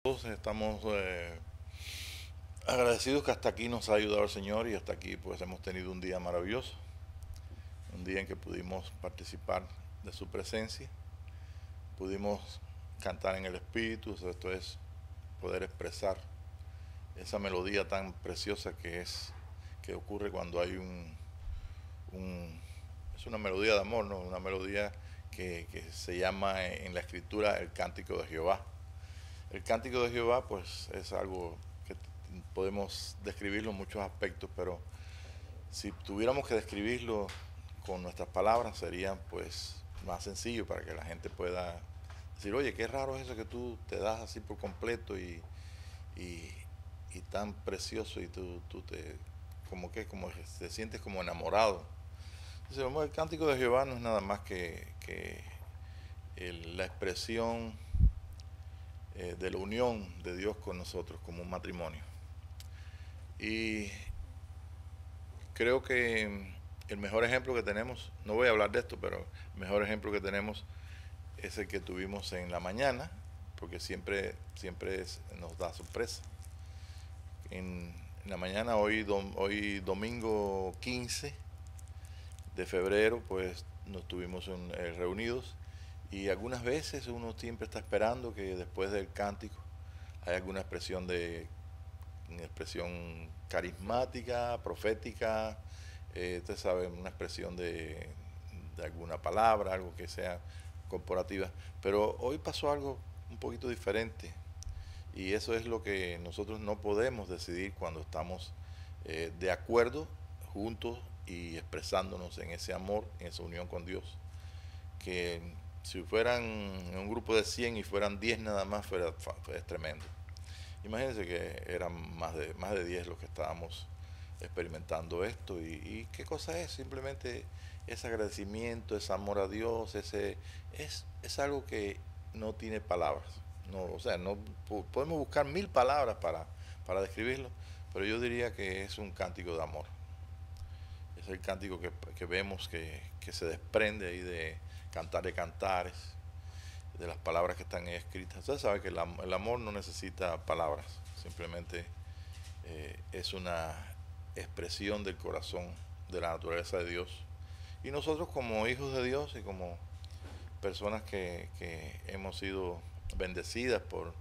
Todos estamos agradecidos que hasta aquí nos ha ayudado el Señor y hasta aquí pues hemos tenido un día maravilloso, un día en que pudimos participar de su presencia, pudimos cantar en el Espíritu, esto es poder expresar esa melodía tan preciosa que ocurre cuando hay un es una melodía de amor, ¿no? Una melodía que se llama en la escritura el cántico de Jehová. El cántico de Jehová, pues, es algo que podemos describirlo en muchos aspectos, pero si tuviéramos que describirlo con nuestras palabras, sería, pues, más sencillo para que la gente pueda decir, oye, qué raro es eso que tú te das así por completo y, y tan precioso y tú te, como que te sientes como enamorado. Entonces, el cántico de Jehová no es nada más que la expresión de la unión de Dios con nosotros como un matrimonio. Y creo que el mejor ejemplo que tenemos, no voy a hablar de esto, pero el mejor ejemplo que tenemos es el que tuvimos en la mañana, porque nos da sorpresa. En la mañana, hoy domingo 15 de febrero, pues nos tuvimos reunidos y algunas veces uno siempre está esperando que después del cántico haya alguna una expresión carismática, profética, usted sabe, una expresión de alguna palabra, algo que sea corporativa. Pero hoy pasó algo un poquito diferente y eso es lo que nosotros no podemos decidir cuando estamos de acuerdo, juntos y expresándonos en ese amor, en esa unión con Dios. Que si fueran un grupo de 100 y fueran 10 nada más, es tremendo. Imagínense que eran más de 10 los que estábamos experimentando esto y qué cosa es, simplemente ese agradecimiento, ese amor a Dios, es algo que no tiene palabras. No, o sea, no podemos buscar mil palabras para describirlo, pero yo diría que es un cántico de amor. Es el cántico que vemos que se desprende ahí de Cantar de Cantares, de las palabras que están escritas. Usted sabe que el amor no necesita palabras, simplemente es una expresión del corazón, de la naturaleza de Dios. Y nosotros como hijos de Dios y como personas que hemos sido bendecidas por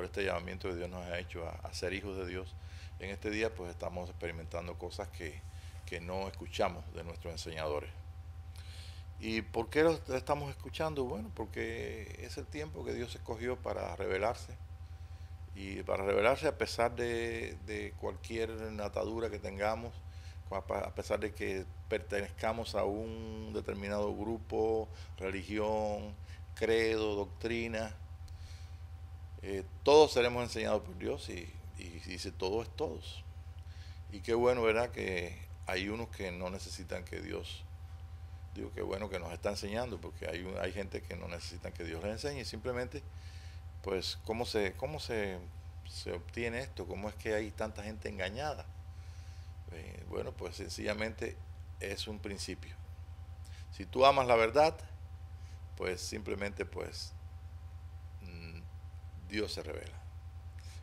este llamamiento que Dios nos ha hecho a ser hijos de Dios, en este día pues estamos experimentando cosas que no escuchamos de nuestros enseñadores. ¿Y por qué lo estamos escuchando? Bueno, porque es el tiempo que Dios escogió para revelarse. Y para revelarse a pesar de cualquier atadura que tengamos, a pesar de que pertenezcamos a un determinado grupo, religión, credo, doctrina, todos seremos enseñados por Dios y dice todo es todos. Y qué bueno, ¿verdad? Que hay unos que no necesitan que Dios, digo, qué bueno que nos está enseñando, porque hay gente que no necesita que Dios les enseñe, simplemente, pues, se obtiene esto? ¿Cómo es que hay tanta gente engañada? Bueno, pues sencillamente es un principio. Si tú amas la verdad, pues simplemente pues mm, Dios se revela,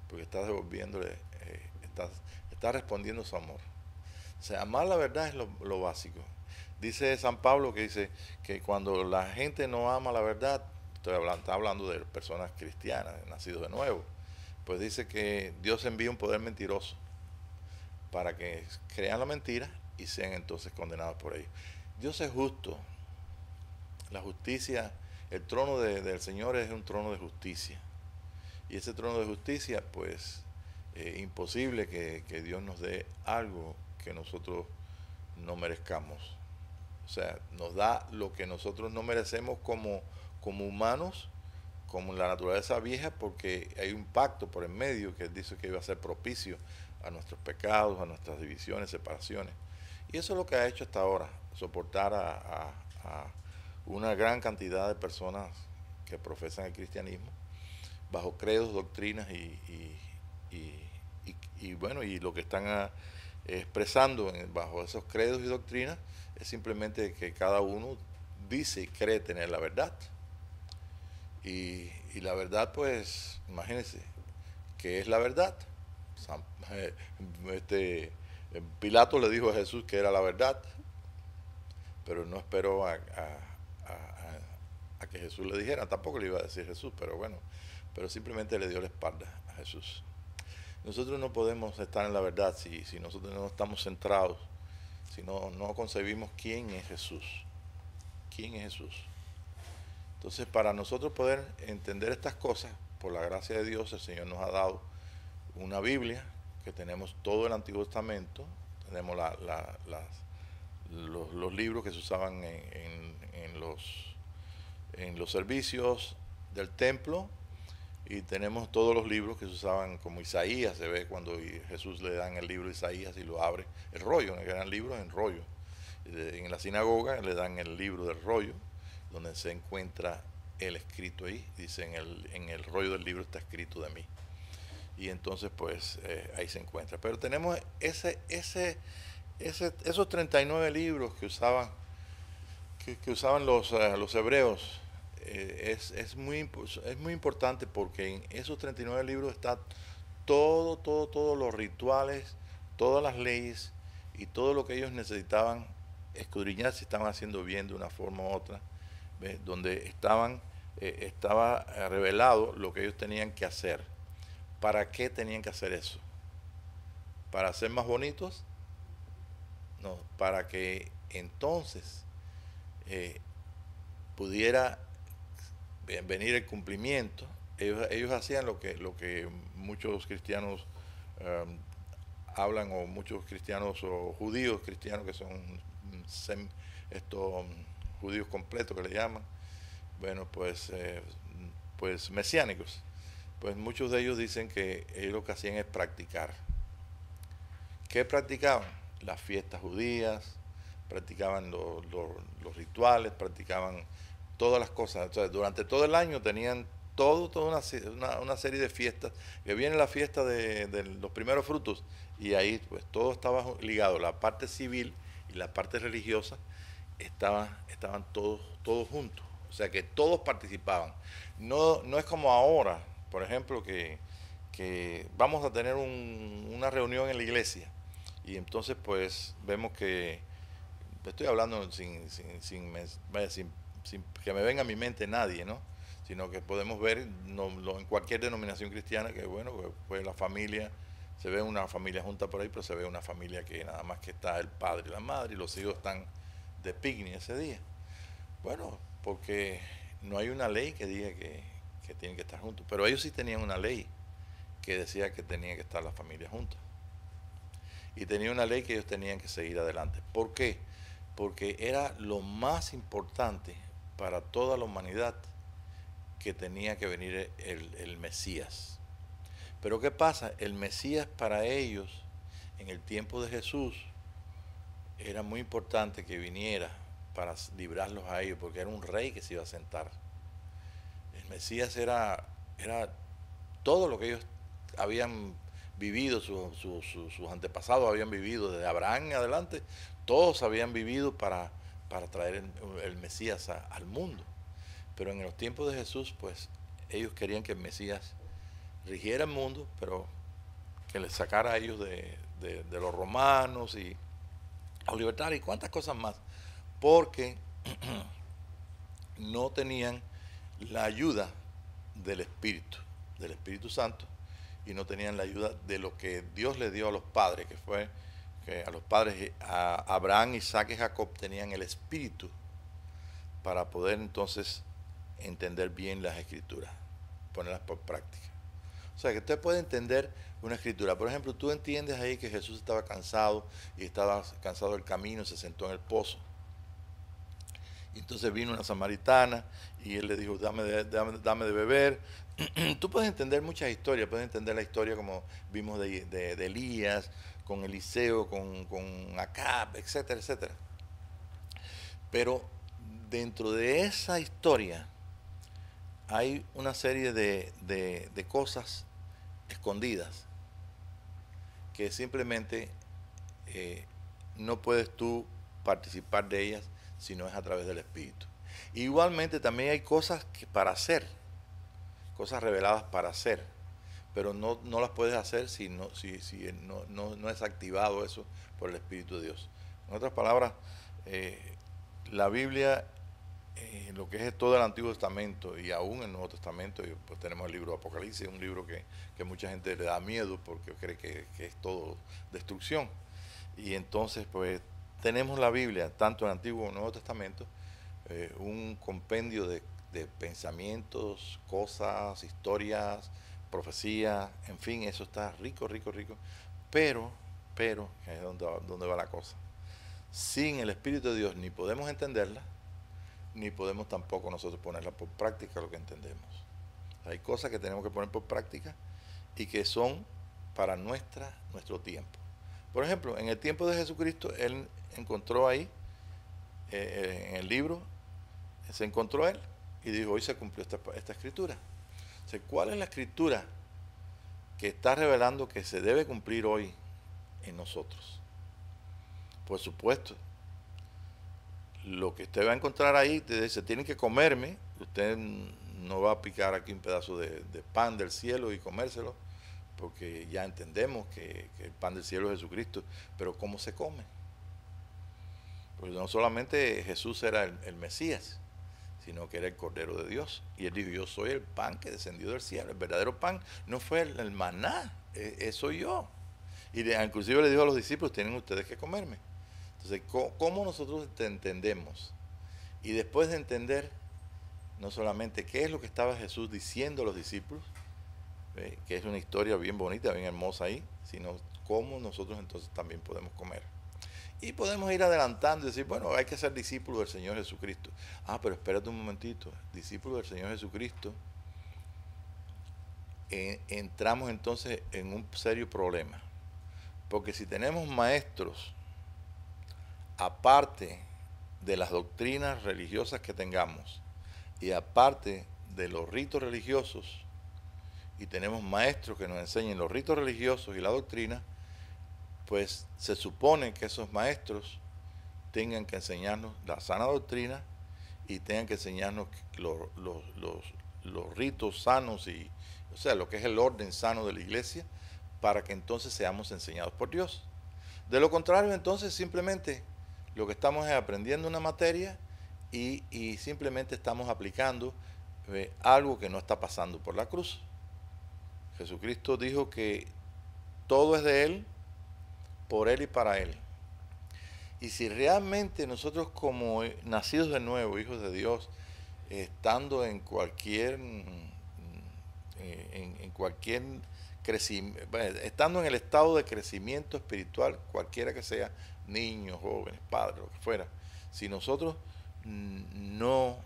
porque estás devolviéndole, estás respondiendo su amor. O sea, amar la verdad es lo básico. Dice San Pablo que dice que cuando la gente no ama la verdad, está hablando de personas cristianas, nacidos de nuevo, pues dice que Dios envía un poder mentiroso para que crean la mentira y sean entonces condenados por ello. Dios es justo. La justicia, el trono del Señor es un trono de justicia. Y ese trono de justicia, pues, imposible que Dios nos dé algo que nosotros no merezcamos. O sea, nos da lo que nosotros no merecemos como humanos, como la naturaleza vieja, porque hay un pacto por en medio que dice que iba a ser propicio a nuestros pecados, a nuestras divisiones, separaciones. Y eso es lo que ha hecho hasta ahora, soportar a una gran cantidad de personas que profesan el cristianismo bajo credos, doctrinas bueno, y lo que están expresando bajo esos credos y doctrinas es simplemente que cada uno dice y cree tener la verdad. Y la verdad, pues, imagínense, que es la verdad. San- eh, este, Pilato le dijo a Jesús que era la verdad, pero no esperó a que Jesús le dijera, tampoco le iba a decir Jesús, pero bueno, pero simplemente le dio la espalda a Jesús. Nosotros no podemos estar en la verdad si nosotros no estamos centrados, si no concebimos quién es Jesús. ¿Quién es Jesús? Entonces, para nosotros poder entender estas cosas, por la gracia de Dios, el Señor nos ha dado una Biblia, que tenemos todo el Antiguo Testamento, tenemos los libros que se usaban en los servicios del templo, y tenemos todos los libros que se usaban, como Isaías, se ve cuando Jesús le dan el libro de Isaías y lo abre, el rollo, que eran libros en rollo. En la sinagoga le dan el libro del rollo, donde se encuentra el escrito ahí, dice en el rollo del libro está escrito de mí. Y entonces pues ahí se encuentra. Pero tenemos esos 39 libros que usaban los hebreos. Es muy importante porque en esos 39 libros está todos los rituales, todas las leyes y todo lo que ellos necesitaban escudriñar si estaban haciendo bien de una forma u otra, ¿ves? Donde estaba revelado lo que ellos tenían que hacer. ¿Para qué tenían que hacer eso? ¿Para ser más bonitos? No, para que entonces pudiera venir el cumplimiento. Ellos hacían lo que muchos cristianos hablan, o muchos cristianos o judíos cristianos que son estos judíos completos que le llaman, bueno, pues mesiánicos. Pues muchos de ellos dicen que ellos lo que hacían es practicar. ¿Qué practicaban? Las fiestas judías, practicaban los rituales, practicaban todas las cosas. O sea, durante todo el año tenían toda una serie de fiestas, que viene la fiesta de los primeros frutos, y ahí pues todo estaba ligado, la parte civil y la parte religiosa estaban todos juntos, o sea que todos participaban. No es como ahora, por ejemplo, que vamos a tener una reunión en la iglesia, y entonces pues vemos que, estoy hablando sin que me venga a mi mente nadie, ¿no? Sino que podemos ver en cualquier denominación cristiana que, bueno, pues la familia, se ve una familia junta por ahí, pero se ve una familia que nada más que está el padre y la madre, y los hijos están de picnic ese día. Bueno, porque no hay una ley que diga que tienen que estar juntos, pero ellos sí tenían una ley que decía que tenían que estar las familias juntas. Y tenía una ley que ellos tenían que seguir adelante. ¿Por qué? Porque era lo más importante para toda la humanidad, que tenía que venir el Mesías. Pero ¿qué pasa? El Mesías para ellos, en el tiempo de Jesús, era muy importante que viniera para librarlos a ellos, porque era un rey que se iba a sentar. El Mesías era todo lo que ellos habían vivido, sus antepasados habían vivido, desde Abraham en adelante, todos habían vivido para traer el Mesías al mundo. Pero en los tiempos de Jesús, pues ellos querían que el Mesías rigiera el mundo, pero que les sacara a ellos de los romanos y a libertad y cuántas cosas más, porque no tenían la ayuda del Espíritu Santo, y no tenían la ayuda de lo que Dios le dio a los padres, que fue que a los padres, a Abraham, Isaac y Jacob, tenían el Espíritu para poder entonces entender bien las escrituras, ponerlas por práctica. O sea, que usted puede entender una escritura. Por ejemplo, tú entiendes ahí que Jesús estaba cansado, y estaba cansado del camino, se sentó en el pozo. Y entonces vino una samaritana y él le dijo, dame de beber. Tú puedes entender muchas historias, puedes entender la historia como vimos de Elías, con Eliseo, con Acab, etcétera, etcétera. Pero dentro de esa historia hay una serie de cosas escondidas que simplemente no puedes tú participar de ellas si no es a través del Espíritu. Igualmente también hay cosas para hacer, cosas reveladas para hacer, pero no las puedes hacer si no es activado eso por el Espíritu de Dios. En otras palabras, la Biblia, lo que es todo el Antiguo Testamento y aún el Nuevo Testamento, y pues tenemos el libro de Apocalipsis, un libro que mucha gente le da miedo porque cree que es todo destrucción. Y entonces pues tenemos la Biblia, tanto en el Antiguo como en el Nuevo Testamento, un compendio de pensamientos, cosas, historias, profecías, en fin, eso está rico, rico, rico. Pero, es donde va la cosa. Sin el Espíritu de Dios ni podemos entenderla, ni podemos tampoco nosotros ponerla por práctica lo que entendemos. Hay cosas que tenemos que poner por práctica y que son para nuestro tiempo. Por ejemplo, en el tiempo de Jesucristo, Él encontró ahí, en el libro, se encontró Él y dijo, hoy se cumplió esta escritura. O sea, ¿cuál es la escritura que está revelando que se debe cumplir hoy en nosotros? Por supuesto, lo que usted va a encontrar ahí, te dice, tienen que comerme, usted no va a picar aquí un pedazo de pan del cielo y comérselo, porque ya entendemos que el pan del cielo es Jesucristo, pero ¿cómo se come? Porque no solamente Jesús era el Mesías, sino que era el Cordero de Dios. Y él dijo, yo soy el pan que descendió del cielo. El verdadero pan no fue el maná, soy yo. Y inclusive le dijo a los discípulos, tienen ustedes que comerme. Entonces, ¿cómo nosotros entendemos? Y después de entender, no solamente qué es lo que estaba Jesús diciendo a los discípulos, que es una historia bien bonita, bien hermosa ahí, sino cómo nosotros entonces también podemos comer. Y podemos ir adelantando y decir, bueno, hay que ser discípulo del Señor Jesucristo. Ah, pero espérate un momentito, discípulo del Señor Jesucristo, entramos entonces en un serio problema. Porque si tenemos maestros, aparte de las doctrinas religiosas que tengamos, y aparte de los ritos religiosos, y tenemos maestros que nos enseñen los ritos religiosos y la doctrina, pues se supone que esos maestros tengan que enseñarnos la sana doctrina y tengan que enseñarnos los ritos sanos, o sea, lo que es el orden sano de la iglesia, para que entonces seamos enseñados por Dios. De lo contrario, entonces simplemente lo que estamos es aprendiendo una materia y simplemente estamos aplicando algo que no está pasando por la cruz. Jesucristo dijo que todo es de Él, por Él y para Él. Y si realmente nosotros como nacidos de nuevo, hijos de Dios, estando en cualquier crecimiento, estando en el estado de crecimiento espiritual, cualquiera que sea, niños, jóvenes, padres, lo que fuera, si nosotros no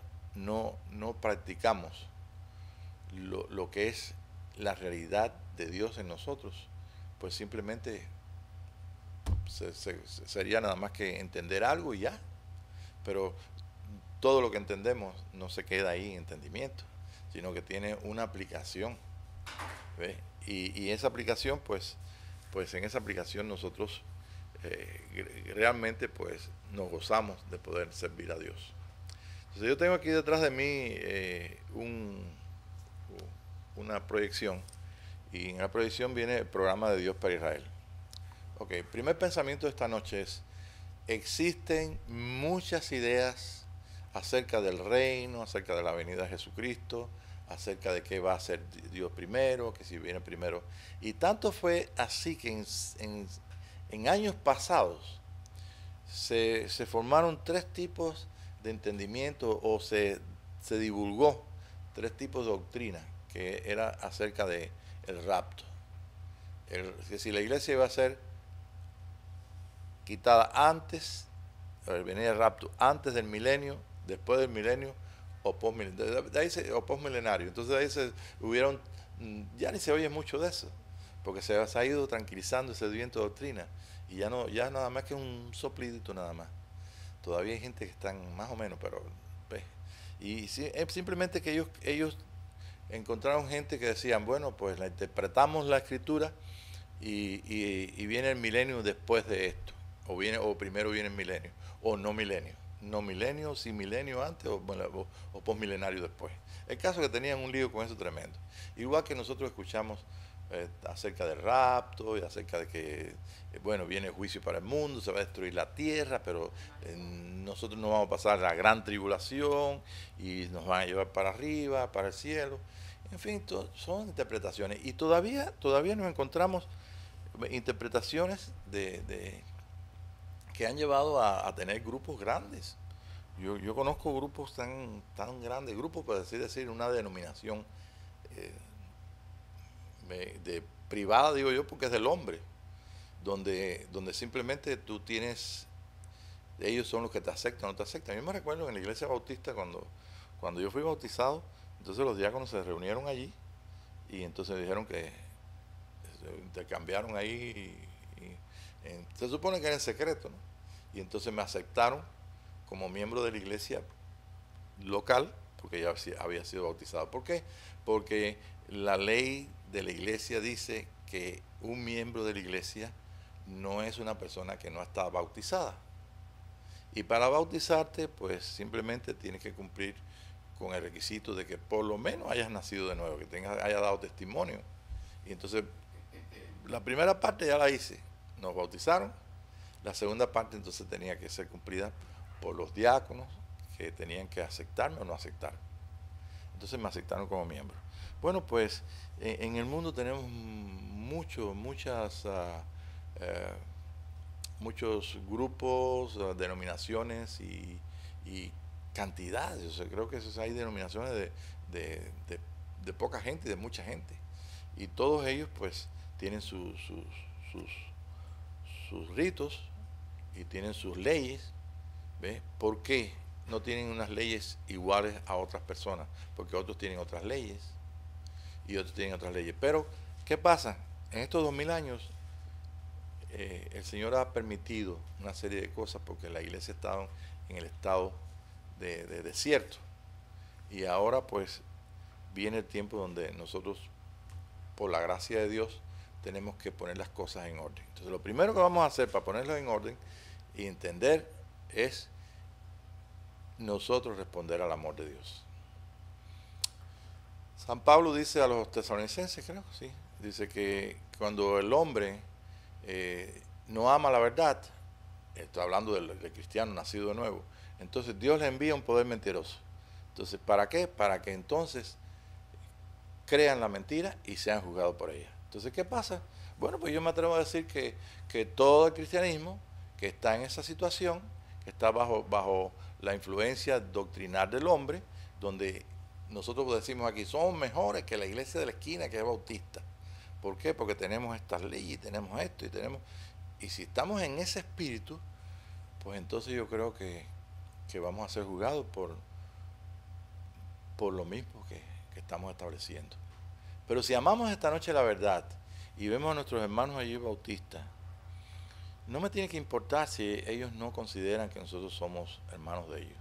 practicamos lo que es la realidad de Dios en nosotros, pues simplemente sería nada más que entender algo y ya. Pero todo lo que entendemos no se queda ahí en entendimiento, sino que tiene una aplicación. ¿Ves? Y esa aplicación, pues en esa aplicación nosotros realmente pues nos gozamos de poder servir a Dios. Entonces yo tengo aquí detrás de mí una proyección, y en la proyección viene el programa de Dios para Israel. Ok, el primer pensamiento de esta noche es, existen muchas ideas acerca del reino, acerca de la venida de Jesucristo, acerca de qué va a hacer Dios primero, que si viene primero. Y tanto fue así que en años pasados se formaron tres tipos de entendimiento, o se divulgó tres tipos de doctrina, que era acerca de el rapto. Que si la iglesia iba a ser quitada antes, venía el rapto antes del milenio, después del milenio o postmilenario. Entonces de ahí hubieron, ya ni se oye mucho de eso, porque se ha ido tranquilizando ese viento de doctrina y ya nada más que un soplidito nada más. Todavía hay gente que están más o menos, pero y simplemente que ellos encontraron gente que decían, bueno, pues la interpretamos la escritura y viene el milenio después de esto, o primero viene el milenio, o no milenio, sí milenio antes, o postmilenario después. El caso es que tenían un lío con eso tremendo. Igual que nosotros escuchamos acerca del rapto y acerca de que, bueno, viene el juicio para el mundo, se va a destruir la tierra, pero nosotros no vamos a pasar la gran tribulación y nos van a llevar para arriba, para el cielo. En fin, son interpretaciones. Y todavía nos encontramos interpretaciones que han llevado a tener grupos grandes. Yo conozco grupos tan grandes, grupos, por así decir, una denominación eh, privada, digo yo, porque es del hombre, donde simplemente tú tienes, ellos son los que te aceptan o no te aceptan. Yo me recuerdo en la iglesia bautista cuando yo fui bautizado, entonces los diáconos se reunieron allí y entonces dijeron que se intercambiaron ahí se supone que era en secreto, ¿no? Y entonces me aceptaron como miembro de la iglesia local, porque ya había sido bautizado. ¿Por qué? Porque la ley de la iglesia dice que un miembro de la iglesia no es una persona que no está bautizada. Y para bautizarte, pues simplemente tienes que cumplir con el requisito de que por lo menos hayas nacido de nuevo, que hayas dado testimonio. Y entonces, la primera parte ya la hice, nos bautizaron. La segunda parte entonces tenía que ser cumplida por los diáconos, que tenían que aceptarme o no aceptar. Entonces me aceptaron como miembro. Bueno, pues en el mundo tenemos muchos grupos, denominaciones y cantidades. O sea, creo que hay denominaciones de poca gente y de mucha gente. Y todos ellos pues tienen sus ritos y tienen sus leyes. ¿Ves? ¿Por qué no tienen unas leyes iguales a otras personas? Porque otros tienen otras leyes y otros tienen otras leyes. Pero, ¿qué pasa? En estos 2000 años, el Señor ha permitido una serie de cosas porque la iglesia estaba en el estado de desierto. Y ahora, pues, viene el tiempo donde nosotros, por la gracia de Dios, tenemos que poner las cosas en orden. Entonces, lo primero que vamos a hacer para ponerlas en orden y entender es nosotros responder al amor de Dios. San Pablo dice a los tesalonicenses, creo, sí, dice que cuando el hombre no ama la verdad, está hablando del cristiano nacido de nuevo, entonces Dios le envía un poder mentiroso. Entonces, ¿para qué? Para que entonces crean la mentira y sean juzgados por ella. Entonces, ¿qué pasa? Bueno, pues yo me atrevo a decir que todo el cristianismo que está en esa situación, que está bajo la influencia doctrinal del hombre, donde nosotros decimos aquí, somos mejores que la iglesia de la esquina que es bautista. ¿Por qué? Porque tenemos estas leyes, tenemos esto y tenemos... Y si estamos en ese espíritu, pues entonces yo creo que vamos a ser juzgados por lo mismo que estamos estableciendo. Pero si amamos esta noche la verdad y vemos a nuestros hermanos allí bautistas, no me tiene que importar si ellos no consideran que nosotros somos hermanos de ellos.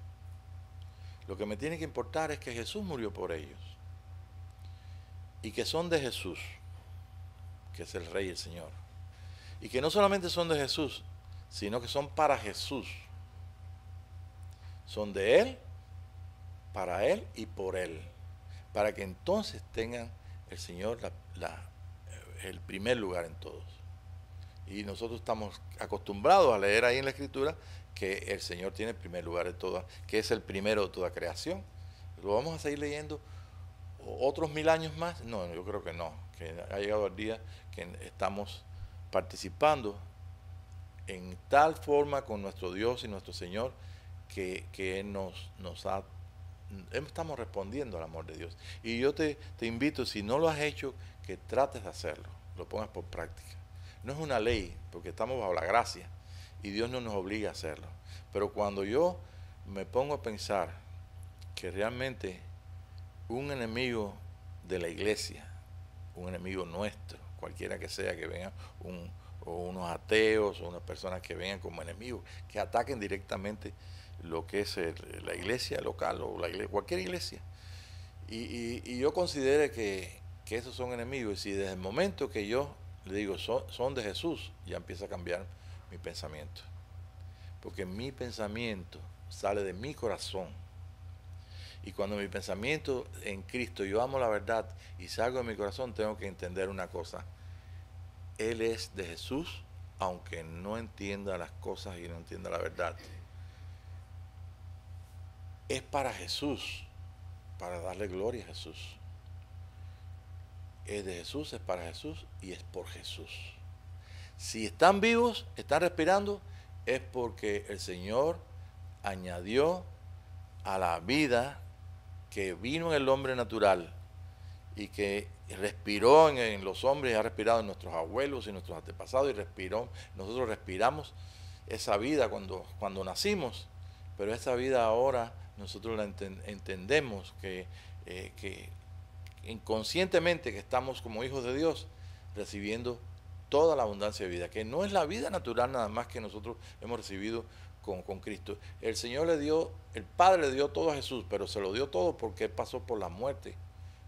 Lo que me tiene que importar es que Jesús murió por ellos y que son de Jesús, que es el Rey y el Señor. Y que no solamente son de Jesús, sino que son para Jesús. Son de Él, para Él y por Él. Para que entonces tengan el Señor el primer lugar en todos. Y nosotros estamos acostumbrados a leer ahí en la Escritura que el Señor tiene el primer lugar de todas, que es el primero de toda creación. ¿Lo vamos a seguir leyendo otros 1000 años más? No, yo creo que no, que ha llegado el día que estamos participando en tal forma con nuestro Dios y nuestro Señor que Él estamos respondiendo al amor de Dios. Y yo te invito, si no lo has hecho, que trates de hacerlo, lo pongas por práctica. No es una ley, porque estamos bajo la gracia y Dios no nos obliga a hacerlo. Pero cuando yo me pongo a pensar que realmente un enemigo de la iglesia, un enemigo nuestro, cualquiera que sea, que venga o unos ateos o unas personas que vengan como enemigos, que ataquen directamente lo que es la iglesia local o cualquier iglesia, y yo considere que esos son enemigos, y desde el momento que yo le digo son de Jesús, ya empieza a cambiar mi pensamiento, porque mi pensamiento sale de mi corazón, Y cuando mi pensamiento en Cristo, yo amo la verdad y salgo de mi corazón, tengo que entender una cosa. Él es de Jesús, aunque no entienda las cosas y no entienda la verdad. Es para Jesús, para darle gloria a Jesús. Es de Jesús, es para Jesús y es por Jesús. Si están vivos, están respirando, es porque el Señor añadió a la vida que vino en el hombre natural y que respiró en los hombres, y ha respirado en nuestros abuelos y nuestros antepasados, y respiró, nosotros respiramos esa vida cuando nacimos, pero esa vida ahora nosotros la entendemos que inconscientemente que estamos como hijos de Dios recibiendo toda la abundancia de vida, que no es la vida natural nada más que nosotros hemos recibido con Cristo. El Señor le dio, el Padre le dio todo a Jesús, pero se lo dio todo porque Él pasó por la muerte,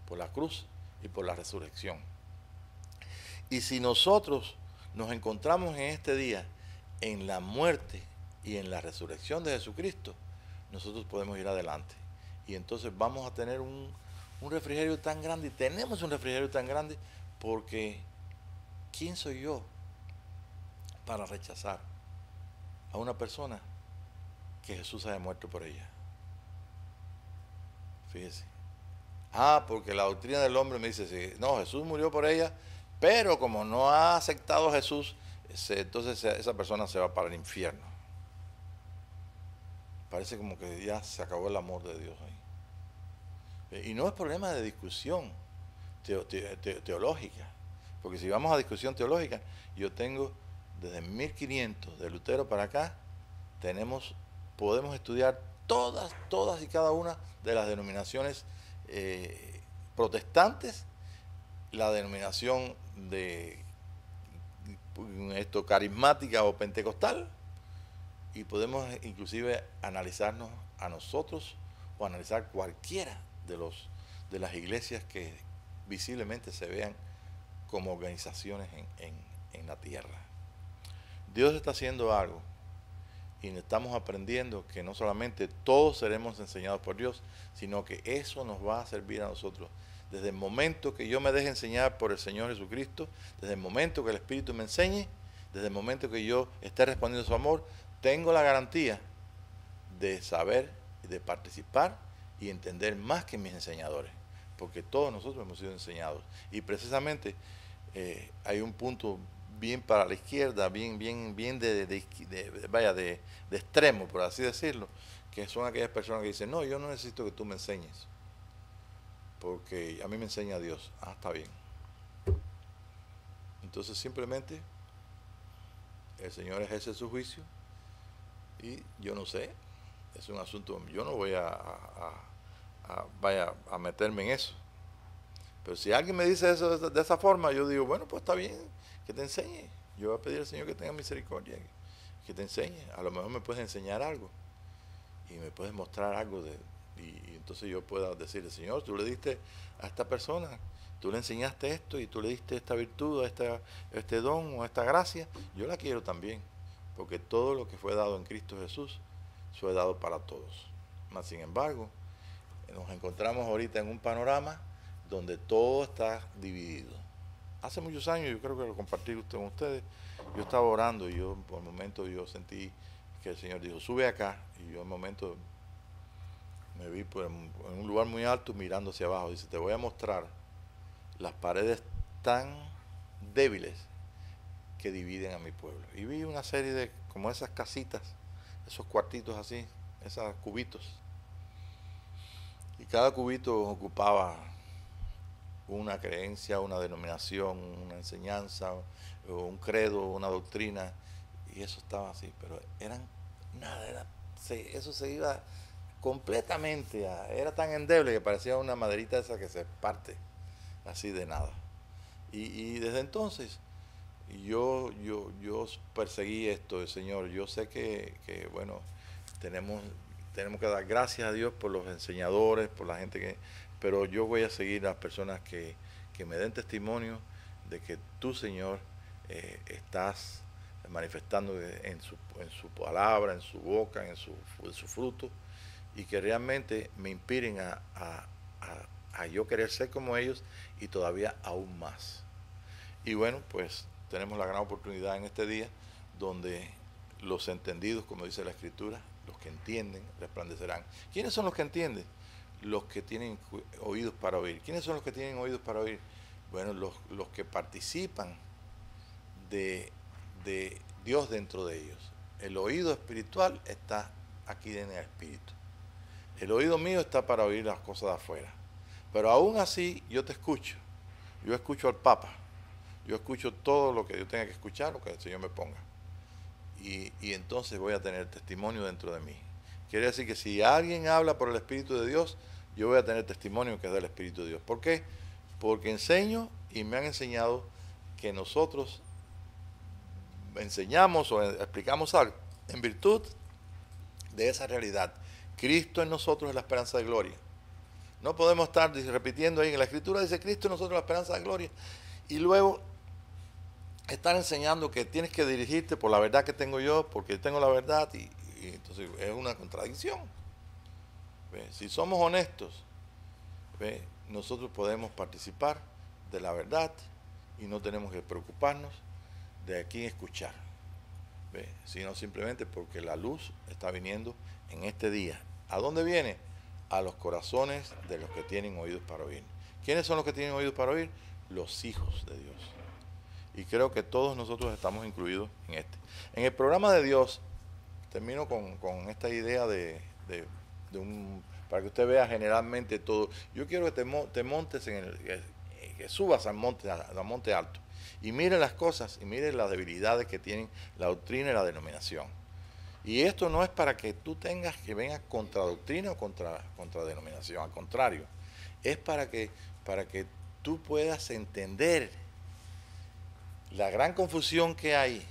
por la cruz y por la resurrección. Y si nosotros nos encontramos en este día en la muerte y en la resurrección de Jesucristo, nosotros podemos ir adelante. Y entonces vamos a tener un refrigerio tan grande, y tenemos un refrigerio tan grande porque ¿quién soy yo para rechazar a una persona que Jesús haya muerto por ella? Fíjese. Porque la doctrina del hombre me dice, sí, no, Jesús murió por ella, pero como no ha aceptado a Jesús, entonces esa persona se va para el infierno. Parece como que ya se acabó el amor de Dios ahí. Y no es problema de discusión teológica, porque si vamos a discusión teológica, yo tengo desde 1500 de Lutero para acá, podemos estudiar todas y cada una de las denominaciones protestantes, la denominación de carismática o pentecostal, y podemos inclusive analizarnos a nosotros o analizar cualquiera de las iglesias que visiblemente se vean como organizaciones en la tierra. Dios está haciendo algo y estamos aprendiendo que no solamente todos seremos enseñados por Dios, sino que eso nos va a servir a nosotros. Desde el momento que yo me deje enseñar por el Señor Jesucristo, desde el momento que el Espíritu me enseñe, desde el momento que yo esté respondiendo a su amor, tengo la garantía de saber, de participar y entender más que mis enseñadores, porque todos nosotros hemos sido enseñados. Y precisamente hay un punto bien para la izquierda, bien de extremo, por así decirlo, que son aquellas personas que dicen, no, yo no necesito que tú me enseñes, porque a mí me enseña Dios. Está bien. Entonces simplemente el Señor ejerce su juicio y yo no sé, es un asunto, yo no voy a meterme en eso. Pero si alguien me dice eso de esa forma, yo digo, bueno, pues está bien, que te enseñe. Yo voy a pedir al Señor que tenga misericordia, que te enseñe. A lo mejor me puedes enseñar algo y me puedes mostrar algo y entonces yo pueda decirle, Señor, tú le diste a esta persona, tú le enseñaste esto y tú le diste esta virtud, este don o esta gracia, yo la quiero también, porque todo lo que fue dado en Cristo Jesús fue dado para todos. Mas, sin embargo, nos encontramos ahorita en un panorama donde todo está dividido. Hace muchos años, yo creo que lo compartí con ustedes, yo estaba orando y yo por un momento yo sentí que el Señor dijo, sube acá, y yo en un momento me vi en un lugar muy alto mirando hacia abajo, dice, te voy a mostrar las paredes tan débiles que dividen a mi pueblo. Y vi una serie de como esas casitas, esos cuartitos así, esos cubitos, y cada cubito ocupaba una creencia, una denominación, una enseñanza, un credo, una doctrina, y eso estaba así, pero eso se iba completamente, era tan endeble que parecía una maderita esa que se parte, así de nada. Y desde entonces yo perseguí esto, Señor, yo sé que bueno, tenemos que dar gracias a Dios por los enseñadores, por la gente pero yo voy a seguir a las personas que me den testimonio de que tú, Señor, estás manifestando en su palabra, en su boca, en su fruto, y que realmente me inspiren a yo querer ser como ellos y todavía aún más. Y bueno, pues tenemos la gran oportunidad en este día donde los entendidos, como dice la Escritura, los que entienden, resplandecerán. ¿Quiénes son los que entienden? Los que tienen oídos para oír. ¿Quiénes son los que tienen oídos para oír? Bueno, los que participan de Dios dentro de ellos. El oído espiritual está aquí en el espíritu. El oído mío está para oír las cosas de afuera. Pero aún así yo te escucho. Yo escucho al Papa. Yo escucho todo lo que yo tenga que escuchar, lo que el Señor me ponga. Y entonces voy a tener testimonio dentro de mí. Quiere decir que si alguien habla por el Espíritu de Dios, yo voy a tener testimonio que es del Espíritu de Dios. ¿Por qué? Porque enseño y me han enseñado que nosotros enseñamos o explicamos algo en virtud de esa realidad. Cristo en nosotros es la esperanza de gloria. No podemos estar repitiendo ahí en la Escritura, dice Cristo en nosotros la esperanza de gloria. Y luego estar enseñando que tienes que dirigirte por la verdad que tengo yo, porque tengo la verdad, y entonces es una contradicción. ¿Ve? Si somos honestos, ¿ve? Nosotros podemos participar de la verdad y no tenemos que preocuparnos de a quién escuchar, ¿ve? Sino simplemente porque la luz está viniendo en este día. ¿A dónde viene? A los corazones de los que tienen oídos para oír. ¿Quiénes son los que tienen oídos para oír? Los hijos de Dios. Y creo que todos nosotros estamos incluidos en este. En el programa de Dios, termino con esta idea para que usted vea generalmente todo. Yo quiero que te montes que subas al monte alto y mire las cosas y mire las debilidades que tienen la doctrina y la denominación. Y esto no es para que tú tengas que vengas contra doctrina o contra denominación, al contrario, es para que tú puedas entender la gran confusión que hay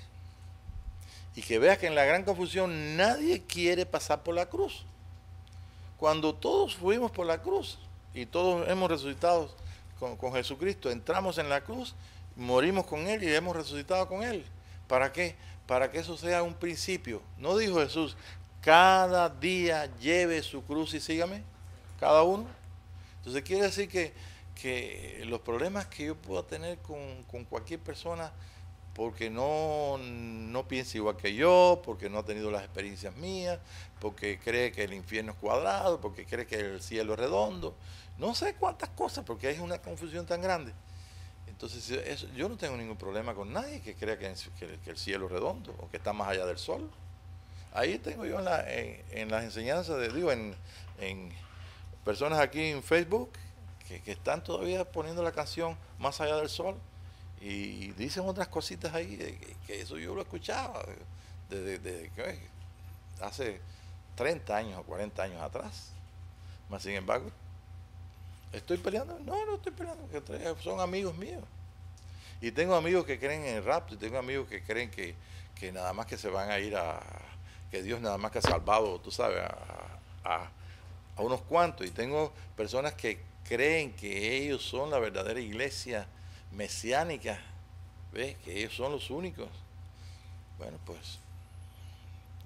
y que veas que en la gran confusión nadie quiere pasar por la cruz. Cuando todos fuimos por la cruz y todos hemos resucitado con Jesucristo, entramos en la cruz, morimos con Él y hemos resucitado con Él. ¿Para qué? Para que eso sea un principio. ¿No dijo Jesús, cada día lleve su cruz y sígame? Cada uno. Entonces quiere decir que los problemas que yo pueda tener con cualquier persona porque no piensa igual que yo, porque no ha tenido las experiencias mías, porque cree que el infierno es cuadrado, porque cree que el cielo es redondo, no sé cuántas cosas, porque hay una confusión tan grande. Entonces yo no tengo ningún problema con nadie que crea que el cielo es redondo o que está más allá del sol. Ahí tengo yo en las enseñanzas, en personas aquí en Facebook que están todavía poniendo la canción Más allá del sol y dicen otras cositas ahí, que eso yo lo escuchaba desde hace 30 años o 40 años atrás. Mas sin embargo, ¿estoy peleando? No estoy peleando, que son amigos míos. Y tengo amigos que creen en el rapto, y tengo amigos que creen que nada más que se van a ir que Dios nada más que ha salvado, tú sabes, a unos cuantos. Y tengo personas que creen que ellos son la verdadera iglesia mesiánica, ¿ves? Que ellos son los únicos. Bueno, pues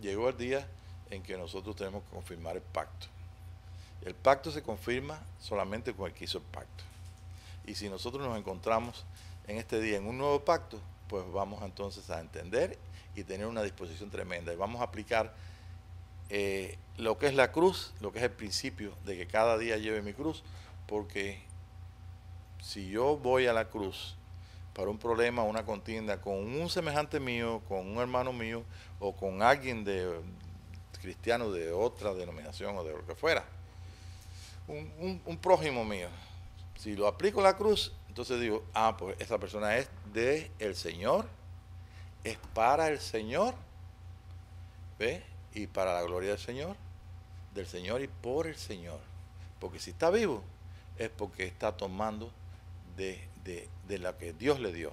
llegó el día en que nosotros tenemos que confirmar el pacto. El pacto se confirma solamente con el que hizo el pacto. Y si nosotros nos encontramos en este día en un nuevo pacto, pues vamos entonces a entender y tener una disposición tremenda. Y vamos a aplicar lo que es la cruz, lo que es el principio de que cada día lleve mi cruz, porque si yo voy a la cruz para un problema, una contienda con un semejante mío, con un hermano mío o con alguien cristiano de otra denominación o de lo que fuera, un prójimo mío, si lo aplico a la cruz, entonces digo, pues esa persona es del Señor, es para el Señor, ¿ve? Y para la gloria del Señor y por el Señor. Porque si está vivo, es porque está tomando de la que Dios le dio.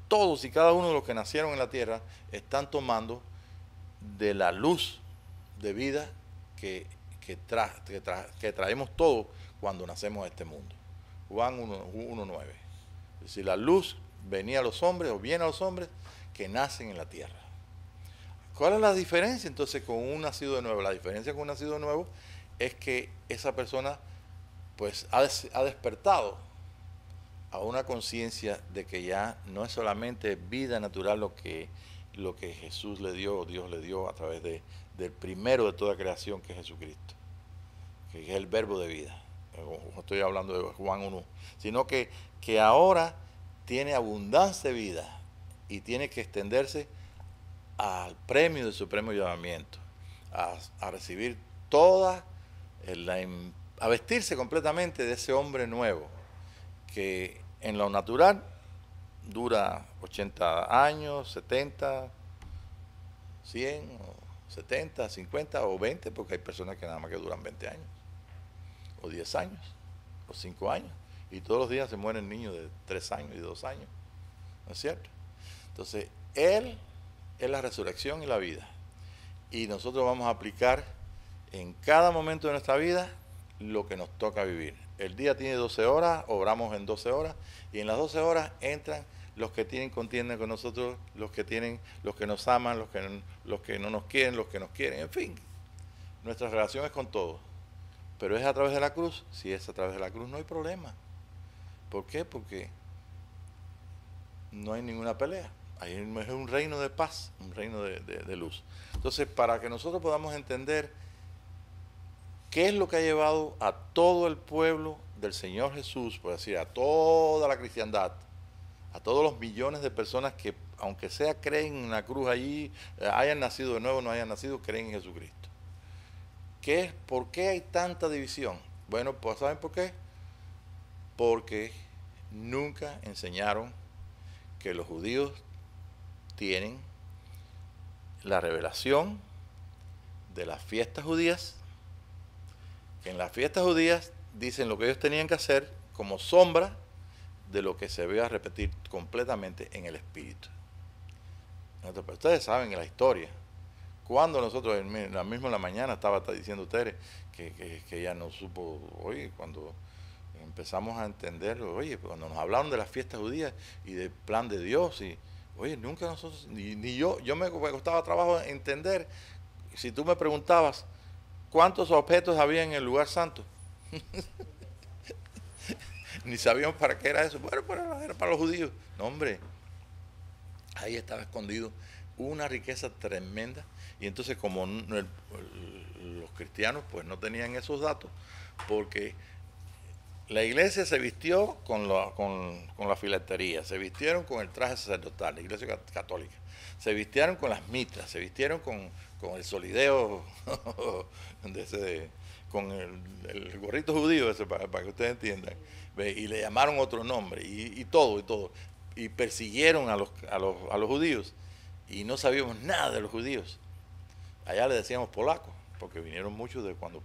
Todos y cada uno de los que nacieron en la tierra están tomando de la luz de vida que traemos todos cuando nacemos a este mundo. Juan 1:9. Es decir, la luz venía a los hombres o viene a los hombres que nacen en la tierra. ¿Cuál es la diferencia entonces con un nacido de nuevo? La diferencia con un nacido de nuevo es que esa persona pues ha despertado a una conciencia de que ya no es solamente vida natural lo que Jesús le dio, o Dios le dio a través del primero de toda creación, que es Jesucristo, que es el verbo de vida. Estoy hablando de Juan 1, sino que ahora tiene abundancia de vida y tiene que extenderse al premio de su supremo llamamiento, a recibir toda, a vestirse completamente de ese hombre nuevo, que en lo natural dura 80 años, 70, 100, o 70, 50 o 20, porque hay personas que nada más que duran 20 años, o 10 años, o 5 años, y todos los días se mueren niños de 3 años y 2 años, ¿no es cierto? Entonces, Él es la resurrección y la vida, y nosotros vamos a aplicar en cada momento de nuestra vida lo que nos toca vivir. El día tiene 12 horas, obramos en 12 horas, y en las 12 horas entran los que tienen contienda con nosotros, los que nos aman, los que no nos quieren, los que nos quieren, en fin. Nuestra relación es con todos. Pero es a través de la cruz. Si es a través de la cruz no hay problema. ¿Por qué? Porque no hay ninguna pelea. Ahí es un reino de paz, un reino de luz. Entonces, para que nosotros podamos entender qué es lo que ha llevado a todo el pueblo del Señor Jesús, por decir, a toda la cristiandad, a todos los millones de personas que, aunque sea creen en la cruz allí, hayan nacido de nuevo, no hayan nacido, creen en Jesucristo. ¿Por qué hay tanta división? Bueno, pues ¿saben por qué? Porque nunca enseñaron que los judíos tienen la revelación de las fiestas judías, que en las fiestas judías dicen lo que ellos tenían que hacer como sombra de lo que se ve a repetir completamente en el Espíritu. Entonces, pues, ustedes saben en la historia, cuando nosotros, en la mañana estaba diciendo ustedes que ella no supo, oye, cuando empezamos a entender, oye, cuando nos hablaron de las fiestas judías y del plan de Dios, y oye, nunca nosotros, ni yo me costaba trabajo entender. Si tú me preguntabas cuántos objetos había en el lugar santo, ni sabíamos para qué era eso. Bueno, era para los judíos. No, hombre, ahí estaba escondido una riqueza tremenda. Y entonces, como los cristianos pues no tenían esos datos, porque la iglesia se vistió con la filatería, se vistieron con el traje sacerdotal, la iglesia católica, se vistieron con las mitras, se vistieron con el solideo, con el gorrito judío ese, para que ustedes entiendan, y le llamaron otro nombre, y todo, y persiguieron a los judíos, y no sabíamos nada de los judíos. Allá le decíamos polacos, porque vinieron muchos de cuando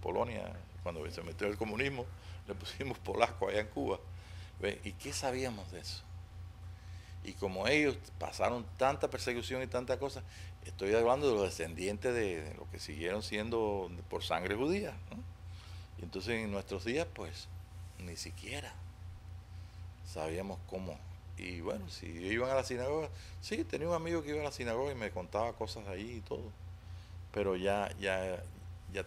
se metió el comunismo, le pusimos polaco allá en Cuba. ¿Ve? ¿Y qué sabíamos de eso? Y como ellos pasaron tanta persecución y tanta cosa, estoy hablando de los descendientes de los que siguieron siendo por sangre judía, ¿no? Y entonces en nuestros días, pues, ni siquiera sabíamos cómo. Y bueno, si iban a la sinagoga, sí, tenía un amigo que iba a la sinagoga y me contaba cosas ahí y todo. Pero ya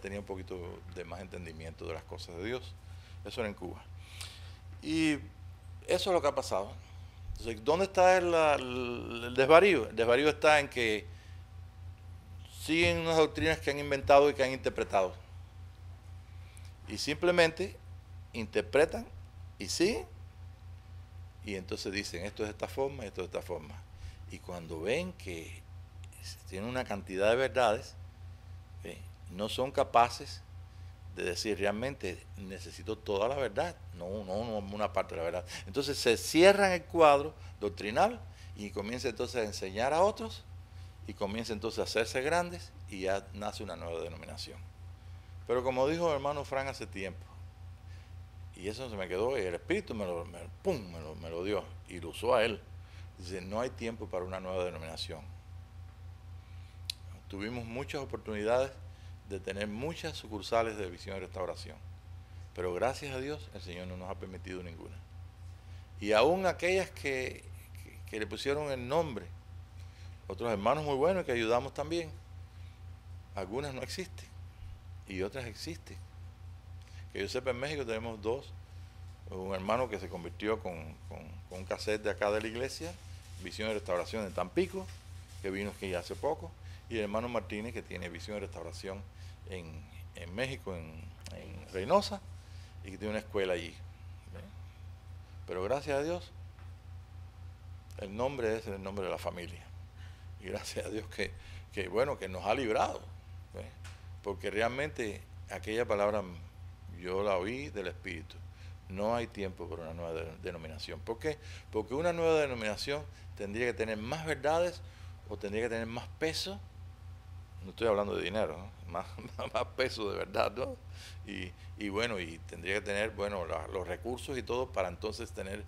tenía un poquito de más entendimiento de las cosas de Dios. Eso era en Cuba. Y eso es lo que ha pasado. Entonces, ¿dónde está el desvarío? El desvarío está en que siguen unas doctrinas que han inventado y que han interpretado. Y simplemente interpretan y siguen. Y entonces dicen, esto es de esta forma, esto es de esta forma. Y cuando ven que tienen una cantidad de verdades, no son capaces de decir realmente necesito toda la verdad, no una parte de la verdad. Entonces se cierran el cuadro doctrinal y comienza entonces a enseñar a otros y comienza entonces a hacerse grandes y ya nace una nueva denominación. Pero como dijo el hermano Frank hace tiempo, y eso se me quedó, y el Espíritu me lo dio y lo usó a él. Dice, no hay tiempo para una nueva denominación. Tuvimos muchas oportunidades de tener muchas sucursales de Visión y Restauración, pero gracias a Dios el Señor no nos ha permitido ninguna. Y aún aquellas que le pusieron el nombre, otros hermanos muy buenos que ayudamos también, algunas no existen y otras existen. Que yo sepa, en México tenemos dos. Un hermano que se convirtió con un cassette de acá de la iglesia, Visión y Restauración en Tampico, que vino aquí hace poco, y el hermano Martínez, que tiene Visión y Restauración en México, en Reynosa, y que tiene una escuela allí. ¿Ve? Pero gracias a Dios, el nombre es el nombre de la familia. Y gracias a Dios bueno, que nos ha librado. ¿Ve? Porque realmente aquella palabra yo la oí del Espíritu. No hay tiempo para una nueva denominación. ¿Por qué? Porque una nueva denominación tendría que tener más verdades o tendría que tener más peso. No estoy hablando de dinero, ¿no? Más peso de verdad, ¿no? Y bueno, y tendría que tener, bueno, los recursos y todo para entonces tener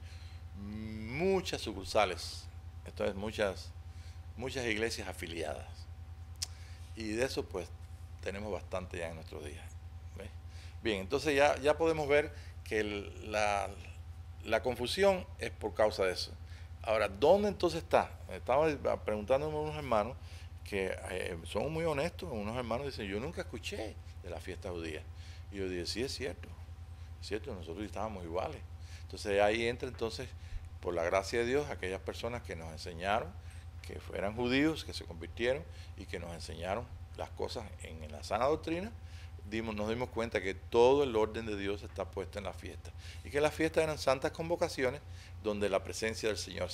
muchas sucursales. Entonces, muchas iglesias afiliadas. Y de eso, pues, tenemos bastante ya en nuestros días. ¿Ves? Bien, entonces ya podemos ver que la confusión es por causa de eso. Ahora, ¿dónde entonces está? Estaba preguntándome a unos hermanos que son muy honestos. Unos hermanos dicen, yo nunca escuché de la fiesta judía. Y yo dije, sí, es cierto, nosotros estábamos iguales. Entonces ahí entra entonces, por la gracia de Dios, aquellas personas que nos enseñaron, que eran judíos, que se convirtieron y que nos enseñaron las cosas en la sana doctrina. Nos dimos cuenta que todo el orden de Dios está puesto en la fiesta y que las fiestas eran santas convocaciones donde la presencia del Señor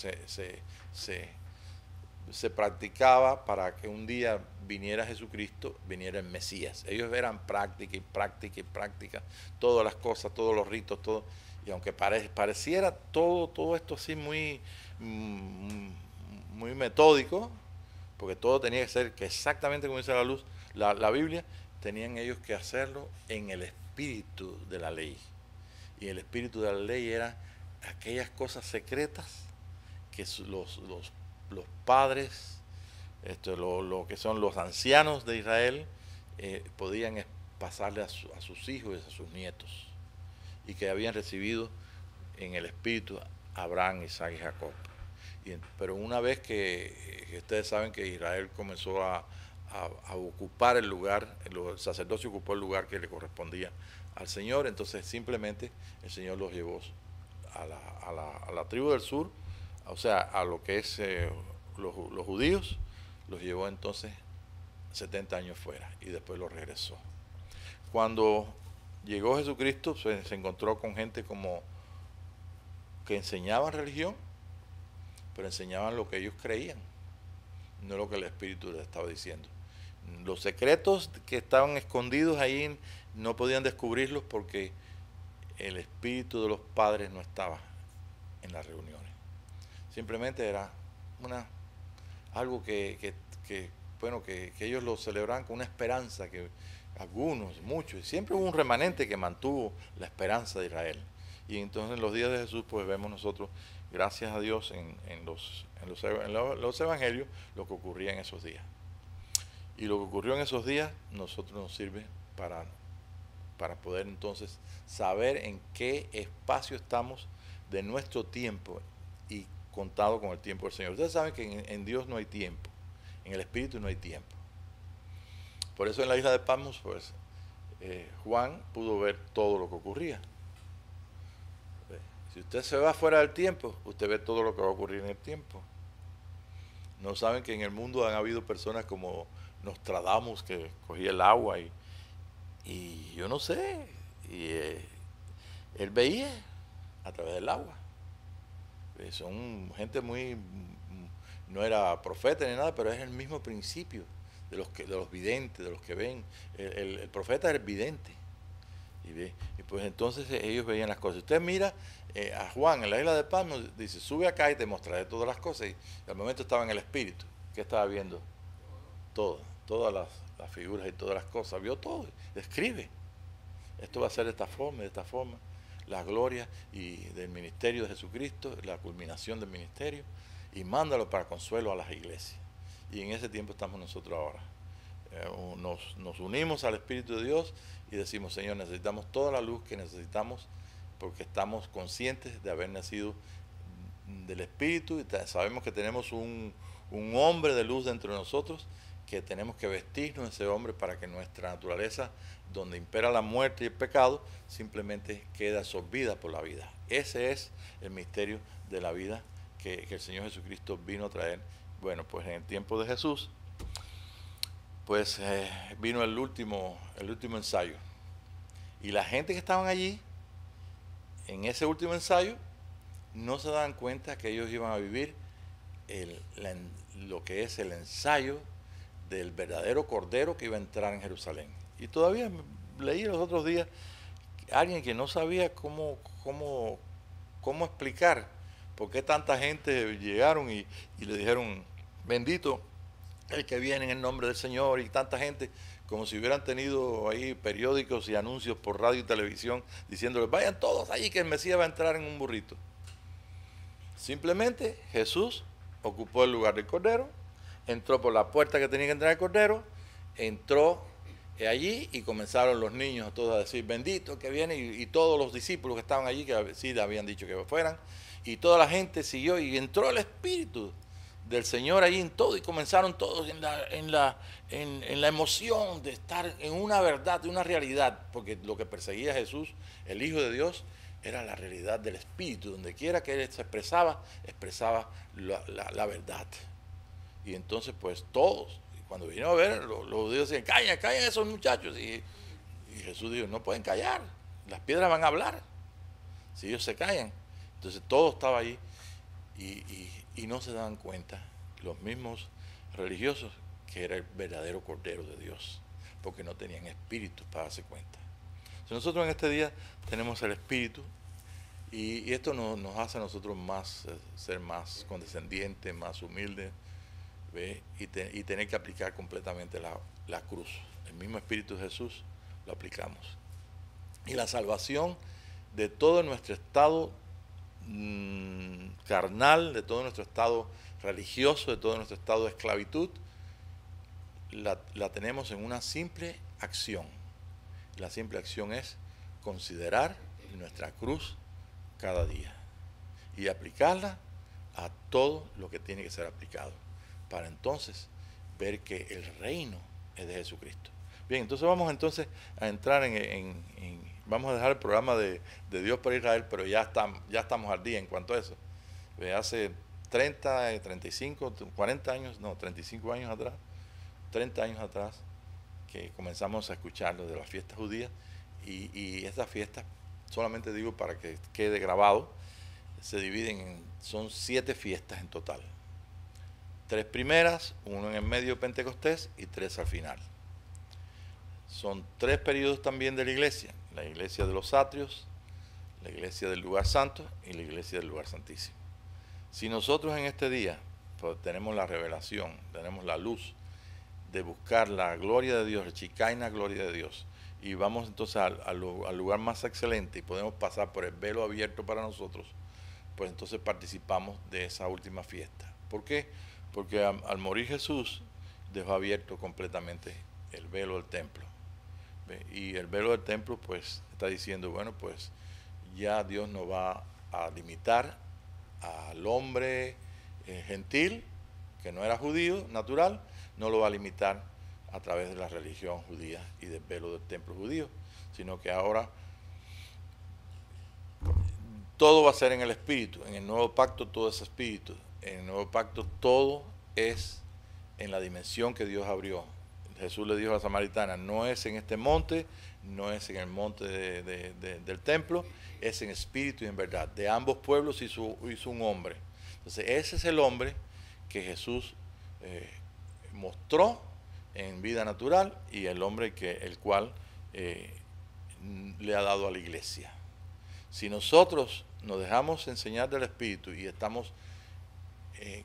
se practicaba para que un día viniera Jesucristo, viniera el Mesías. Ellos eran práctica y práctica y práctica, todas las cosas, todos los ritos, todo. Y aunque pareciera todo esto así muy metódico, porque todo tenía que ser que exactamente como dice la Biblia, tenían ellos que hacerlo en el espíritu de la ley. Y el espíritu de la ley era aquellas cosas secretas que los padres, lo que son los ancianos de Israel, podían pasarle a sus hijos y a sus nietos, y que habían recibido en el espíritu Abraham, Isaac y Jacob. Pero una vez que ustedes saben que Israel comenzó a ocupar el lugar, el sacerdocio ocupó el lugar que le correspondía al Señor, entonces simplemente el Señor los llevó a la tribu del sur, o sea, a lo que es los judíos, los llevó entonces 70 años fuera y después los regresó. Cuando llegó Jesucristo se encontró con gente como que enseñaban religión, pero enseñaban lo que ellos creían, no lo que el Espíritu les estaba diciendo. Los secretos que estaban escondidos ahí no podían descubrirlos porque el espíritu de los padres no estaba en las reuniones. Simplemente era algo que ellos lo celebraban con una esperanza, que algunos, muchos, y siempre hubo un remanente que mantuvo la esperanza de Israel. Y entonces en los días de Jesús pues vemos nosotros, gracias a Dios, en los evangelios, lo que ocurría en esos días. Y lo que ocurrió en esos días, nosotros nos sirve para poder entonces saber en qué espacio estamos de nuestro tiempo y contado con el tiempo del Señor. Ustedes saben que en Dios no hay tiempo, en el Espíritu no hay tiempo. Por eso en la isla de Patmos, pues, Juan pudo ver todo lo que ocurría. Si usted se va fuera del tiempo, usted ve todo lo que va a ocurrir en el tiempo. No saben que en el mundo han habido personas como Nostradamus, que cogía el agua y yo no sé, y él veía a través del agua. Son gente no era profeta ni nada, pero es el mismo principio de los videntes, de los que ven. El profeta era el vidente. Y pues entonces ellos veían las cosas. Usted mira a Juan en la isla de Patmos, dice, sube acá y te mostraré todas las cosas. Y al momento estaba en el espíritu. ¿Qué estaba viendo? Todas las figuras y todas las cosas. Vio todo. Describe. Esto va a ser de esta forma. La gloria del ministerio de Jesucristo, la culminación del ministerio, y mándalo para consuelo a las iglesias. Y en ese tiempo estamos nosotros ahora. Nos unimos al Espíritu de Dios y decimos, Señor, necesitamos toda la luz que necesitamos porque estamos conscientes de haber nacido del Espíritu y sabemos que tenemos un hombre de luz dentro de nosotros que tenemos que vestirnos de ese hombre para que nuestra naturaleza, donde impera la muerte y el pecado, simplemente quede absorbida por la vida. Ese es el misterio de la vida que el Señor Jesucristo vino a traer. Bueno, pues en el tiempo de Jesús, pues vino el último ensayo. Y la gente que estaban allí, en ese último ensayo, no se daban cuenta que ellos iban a vivir lo que es el ensayo del verdadero Cordero que iba a entrar en Jerusalén. Y todavía leí los otros días alguien que no sabía cómo explicar por qué tanta gente llegaron y le dijeron, bendito el que viene en el nombre del Señor, y tanta gente, como si hubieran tenido ahí periódicos y anuncios por radio y televisión diciéndoles, vayan todos allí que el Mesías va a entrar en un burrito. Simplemente Jesús ocupó el lugar del Cordero, entró por la puerta que tenía que entrar el Cordero, entró allí y comenzaron los niños todos a decir, bendito el que viene, y todos los discípulos que estaban allí, que sí le habían dicho que fueran, y toda la gente siguió y entró el Espíritu del Señor allí en todo, y comenzaron todos en la emoción de estar en una verdad, en una realidad, porque lo que perseguía a Jesús, el Hijo de Dios, era la realidad del Espíritu. Donde quiera que Él se expresaba la verdad. Y entonces pues todos, cuando vinieron a ver, los judíos decían, callen esos muchachos, y Jesús dijo, no pueden callar, las piedras van a hablar si ellos se callan. Entonces todo estaba ahí y no se daban cuenta los mismos religiosos que era el verdadero Cordero de Dios, porque no tenían espíritu para darse cuenta. Entonces nosotros en este día tenemos el Espíritu, y esto nos hace a nosotros ser más condescendientes, más humildes, ¿ve? Y tener que aplicar completamente la cruz. El mismo Espíritu de Jesús lo aplicamos. Y la salvación de todo nuestro estado carnal, de todo nuestro estado religioso, de todo nuestro estado de esclavitud, la tenemos en una simple acción. La simple acción es considerar nuestra cruz cada día y aplicarla a todo lo que tiene que ser aplicado, para entonces ver que el reino es de Jesucristo. Bien, entonces vamos entonces a entrar vamos a dejar el programa de Dios para Israel, pero ya estamos al día en cuanto a eso. Hace 30, 35, 40 años, no, 35 años atrás, 30 años atrás, que comenzamos a escuchar lo de las fiestas judías, y estas fiestas, solamente digo para que quede grabado, se dividen son 7 fiestas en total. 3 primeras, 1 en el medio de Pentecostés y 3 al final. Son 3 periodos también de la iglesia de los atrios, la iglesia del lugar santo y la iglesia del lugar santísimo. Si nosotros en este día pues, tenemos la revelación, tenemos la luz de buscar la gloria de Dios, el Shekinah gloria de Dios, y vamos entonces al lugar más excelente y podemos pasar por el velo abierto para nosotros, pues entonces participamos de esa última fiesta. ¿Por qué? Porque al morir Jesús dejó abierto completamente el velo del templo. ¿Ve? Y el velo del templo pues está diciendo, bueno, pues ya Dios no va a limitar al hombre gentil, que no era judío, natural, no lo va a limitar a través de la religión judía y del velo del templo judío, sino que ahora todo va a ser en el Espíritu. En el nuevo pacto todo es Espíritu. En el nuevo pacto todo es en la dimensión que Dios abrió. Jesús le dijo a la samaritana, no es en este monte, no es en el monte del templo, es en espíritu y en verdad. De ambos pueblos hizo un hombre. Entonces ese es el hombre que Jesús mostró en vida natural, y el hombre el cual le ha dado a la iglesia. Si nosotros nos dejamos enseñar del Espíritu y estamos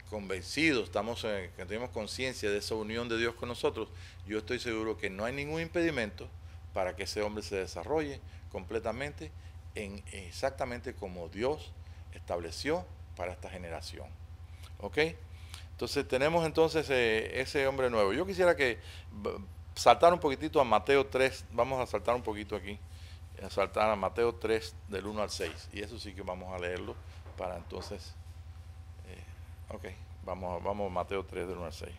convencidos, que tenemos conciencia de esa unión de Dios con nosotros, yo estoy seguro que no hay ningún impedimento para que ese hombre se desarrolle completamente exactamente como Dios estableció para esta generación. ¿Ok? Entonces tenemos entonces ese hombre nuevo. Yo quisiera que saltar un poquitito a Mateo 3, vamos a saltar un poquito aquí, a saltar a Mateo 3 del 1 al 6, y eso sí que vamos a leerlo para entonces, ok, vamos a Mateo 3 del 1 al 6.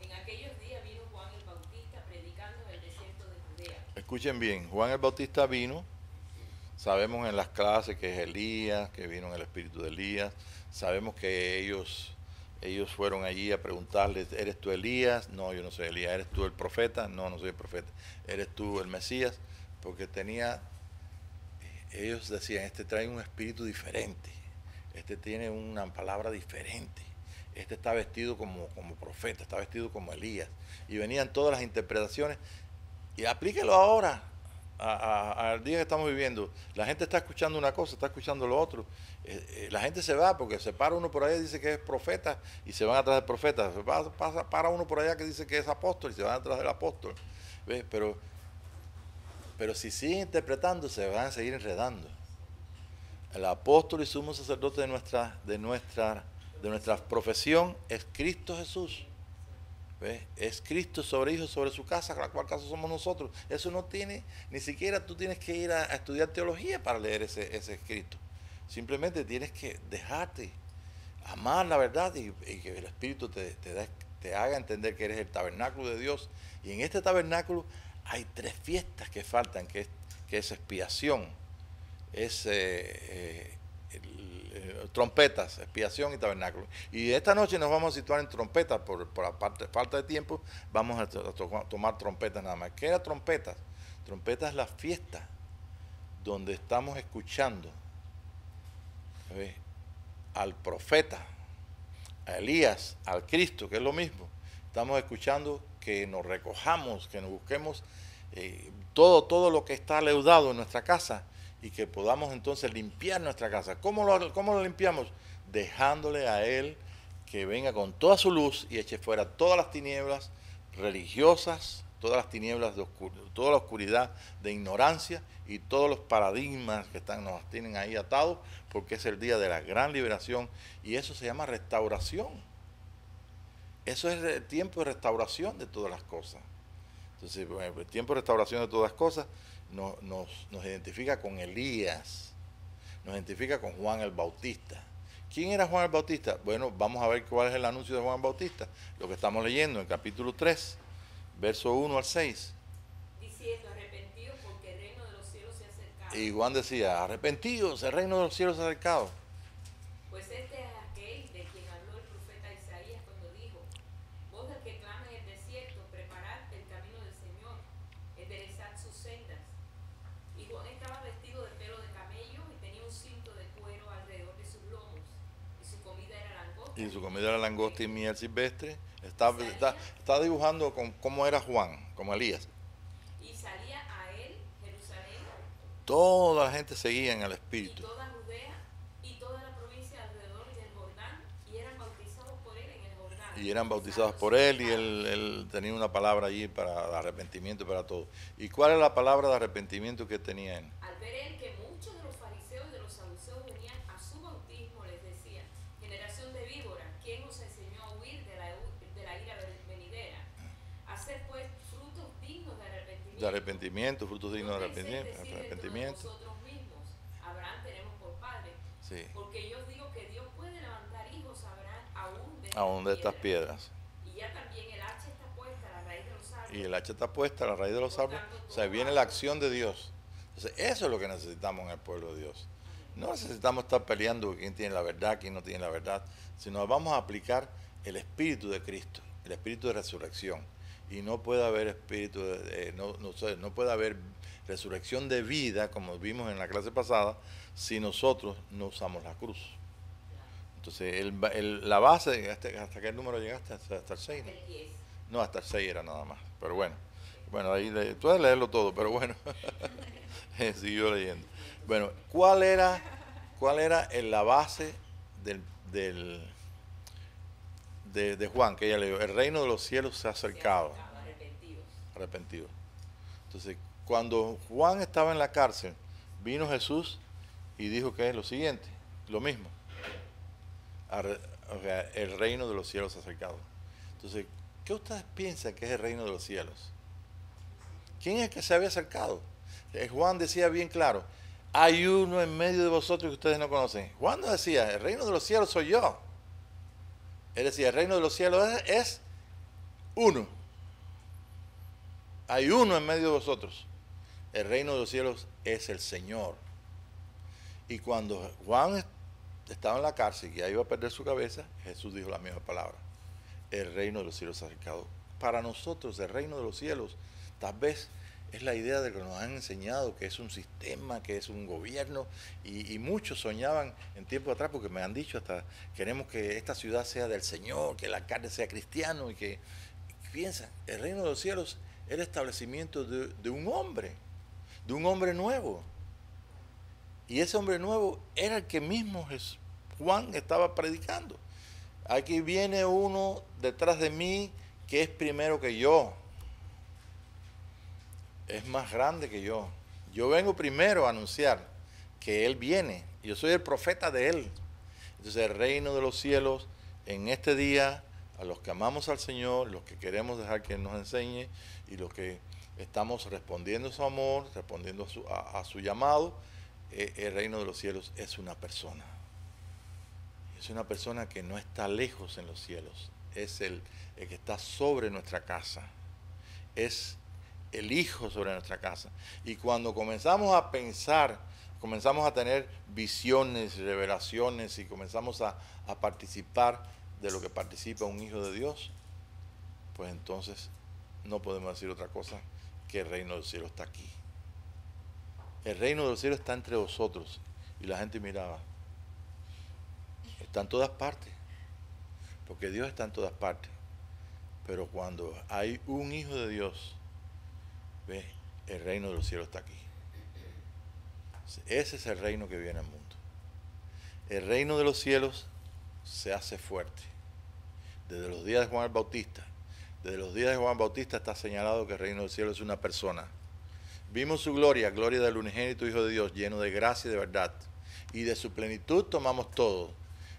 En aquellos días vino Juan el Bautista predicando en el desierto de Judea. Escuchen bien, Juan el Bautista vino, sabemos en las clases que es Elías, que vino en el espíritu de Elías, sabemos que ellos fueron allí a preguntarle, ¿eres tú Elías? No, yo no soy Elías. ¿Eres tú el profeta? No, no soy el profeta. ¿Eres tú el Mesías? Porque ellos decían, este trae un espíritu diferente, este tiene una palabra diferente, este está vestido como profeta, está vestido como Elías. Y venían todas las interpretaciones, y aplíquelo ahora al día que estamos viviendo. La gente está escuchando una cosa, está escuchando lo otro. La gente se va porque se para uno por ahí y dice que es profeta y se van atrás del profeta. Para uno por allá que dice que es apóstol y se van atrás del apóstol. ¿Ves? Pero si siguen interpretando, se van a seguir enredando. El apóstol y sumo sacerdote de nuestra profesión es Cristo Jesús. ¿Ves? Es Cristo sobre hijos, sobre su casa, la cual casa somos nosotros. Eso no tiene, ni siquiera tú tienes que ir a estudiar teología para leer ese escrito. Simplemente tienes que dejarte amar la verdad y que el Espíritu te haga entender que eres el tabernáculo de Dios. Y en este tabernáculo hay 3 fiestas que faltan, que es expiación, es trompetas, expiación y tabernáculo. Y esta noche nos vamos a situar en trompetas, por falta de tiempo, vamos a tomar trompetas nada más. ¿Qué era trompetas? Trompetas es la fiesta donde estamos escuchando al profeta, a Elías, al Cristo, que es lo mismo. Estamos escuchando que nos recojamos, que nos busquemos todo lo que está leudado en nuestra casa y que podamos entonces limpiar nuestra casa. ¿Cómo lo limpiamos? Dejándole a Él que venga con toda su luz y eche fuera todas las tinieblas religiosas, todas las tinieblas toda la oscuridad de ignorancia y todos los paradigmas que nos tienen ahí atados, porque es el día de la gran liberación y eso se llama restauración. Eso es el tiempo de restauración de todas las cosas. Entonces, bueno, el tiempo de restauración de todas las cosas nos identifica con Elías, nos identifica con Juan el Bautista. ¿Quién era Juan el Bautista? Bueno, vamos a ver cuál es el anuncio de Juan el Bautista. Lo que estamos leyendo en capítulo 3, verso 1 al 6. Diciendo, arrepentidos porque el reino de los cielos se ha acercado. Y Juan decía, arrepentidos, el reino de los cielos se ha acercado. Pues este es aquel de quien habló el profeta Isaías cuando dijo, voz del que clama en el desierto, preparad el camino del Señor, enderezad sus sendas. Y Juan estaba vestido de pelo de camello y tenía un cinto de cuero alrededor de sus lomos, y su comida era langosta. Y su comida era langosta y miel silvestre. Está dibujando cómo era Juan, como Elías. Y salía a él, Jerusalén, Toda la gente seguía en el y Espíritu. toda Judea, y toda la provincia alrededor del Jordán, y eran bautizados por él en el Jordán. Y eran bautizados por él y él tenía una palabra allí para arrepentimiento, para todo. ¿Y cuál es la palabra de arrepentimiento que tenía él? Al ver él que muchos de los fariseos y de los saduceos venían a su bautismo, les decía, generación de víboras, ¿quién os enseñó a huir de la ira venidera? Hacer pues frutos dignos de arrepentimiento. De arrepentimiento, frutos dignos de No penséis decir dentro de arrepentimiento. vosotros mismos, Abraham tenemos por padre. Sí, Porque yo os digo que Dios puede levantar hijos a Abraham aún de estas piedras. Y ya también el hacha está puesta a la raíz de los árboles. Y el hacha está puesta a la raíz de los árboles. O sea, viene la acción de Dios. Entonces, eso es lo que necesitamos en el pueblo de Dios. No necesitamos estar peleando quién tiene la verdad, quién no tiene la verdad, sino vamos a aplicar el Espíritu de Cristo, el Espíritu de resurrección. Y no puede haber no puede haber resurrección de vida, como vimos en la clase pasada, si nosotros no usamos la cruz. Entonces, la base, ¿hasta qué número llegaste? ¿Hasta el 6? El 10. No, hasta el 6 era nada más. Pero bueno, ahí puedes leerlo todo, pero bueno, siguió leyendo. Bueno, ¿cuál era la base de Juan, que ella leyó? El reino de los cielos se ha acercado. Arrepentidos. Entonces, cuando Juan estaba en la cárcel, vino Jesús y dijo que es lo siguiente, lo mismo. O sea, el reino de los cielos se ha acercado. Entonces, ¿qué ustedes piensan que es el reino de los cielos? ¿Quién es el que se había acercado? Juan decía bien claro, hay uno en medio de vosotros que ustedes no conocen. Juan no decía, el reino de los cielos soy yo. Él decía, el reino de los cielos es uno. Hay uno en medio de vosotros. El reino de los cielos es el Señor. Y cuando Juan estaba en la cárcel y ya iba a perder su cabeza, Jesús dijo la misma palabra. El reino de los cielos se ha acercado. Para nosotros, el reino de los cielos, tal vez es la idea de lo que nos han enseñado, que es un sistema, que es un gobierno, y muchos soñaban en tiempo atrás, porque me han dicho hasta, queremos que esta ciudad sea del Señor, que el alcalde sea cristiano, y que, piensan, el reino de los cielos es el establecimiento de un hombre nuevo. Y ese hombre nuevo era el que mismo Juan estaba predicando. Aquí viene uno detrás de mí que es primero que yo. Es más grande que yo. Yo vengo primero a anunciar que Él viene. Yo soy el profeta de Él. Entonces el reino de los cielos en este día, a los que amamos al Señor, los que queremos dejar que Él nos enseñe y los que estamos respondiendo a su amor, respondiendo a su llamado, el reino de los cielos es una persona. Es una persona que no está lejos en los cielos. Es el que está sobre nuestra casa. Es el Hijo sobre nuestra casa. Y cuando comenzamos a pensar, comenzamos a tener visiones, revelaciones y comenzamos a participar de lo que participa un Hijo de Dios, pues entonces no podemos decir otra cosa que el reino del cielo está aquí. El reino del cielo está entre vosotros. Y la gente miraba. Está en todas partes. Porque Dios está en todas partes. Pero cuando hay un Hijo de Dios, ve, el reino de los cielos está aquí. Ese es el reino que viene al mundo. El reino de los cielos se hace fuerte. Desde los días de Juan el Bautista. Desde los días de Juan el Bautista está señalado que el reino del cielo es una persona. Vimos su gloria, gloria del unigénito Hijo de Dios, lleno de gracia y de verdad. Y de su plenitud tomamos todo.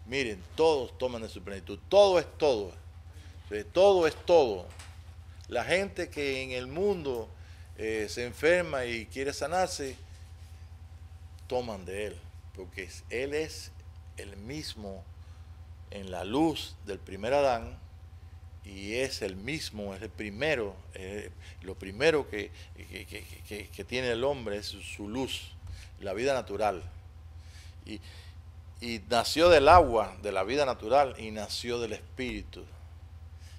Miren, todos toman de su plenitud. Todo es todo. Todo es todo. La gente que en el mundo se enferma y quiere sanarse, toman de Él. Porque Él es el mismo en la luz del primer Adán. Y es el mismo, es el primero, lo primero que tiene el hombre es su luz, la vida natural. Y nació del agua, de la vida natural, y nació del Espíritu.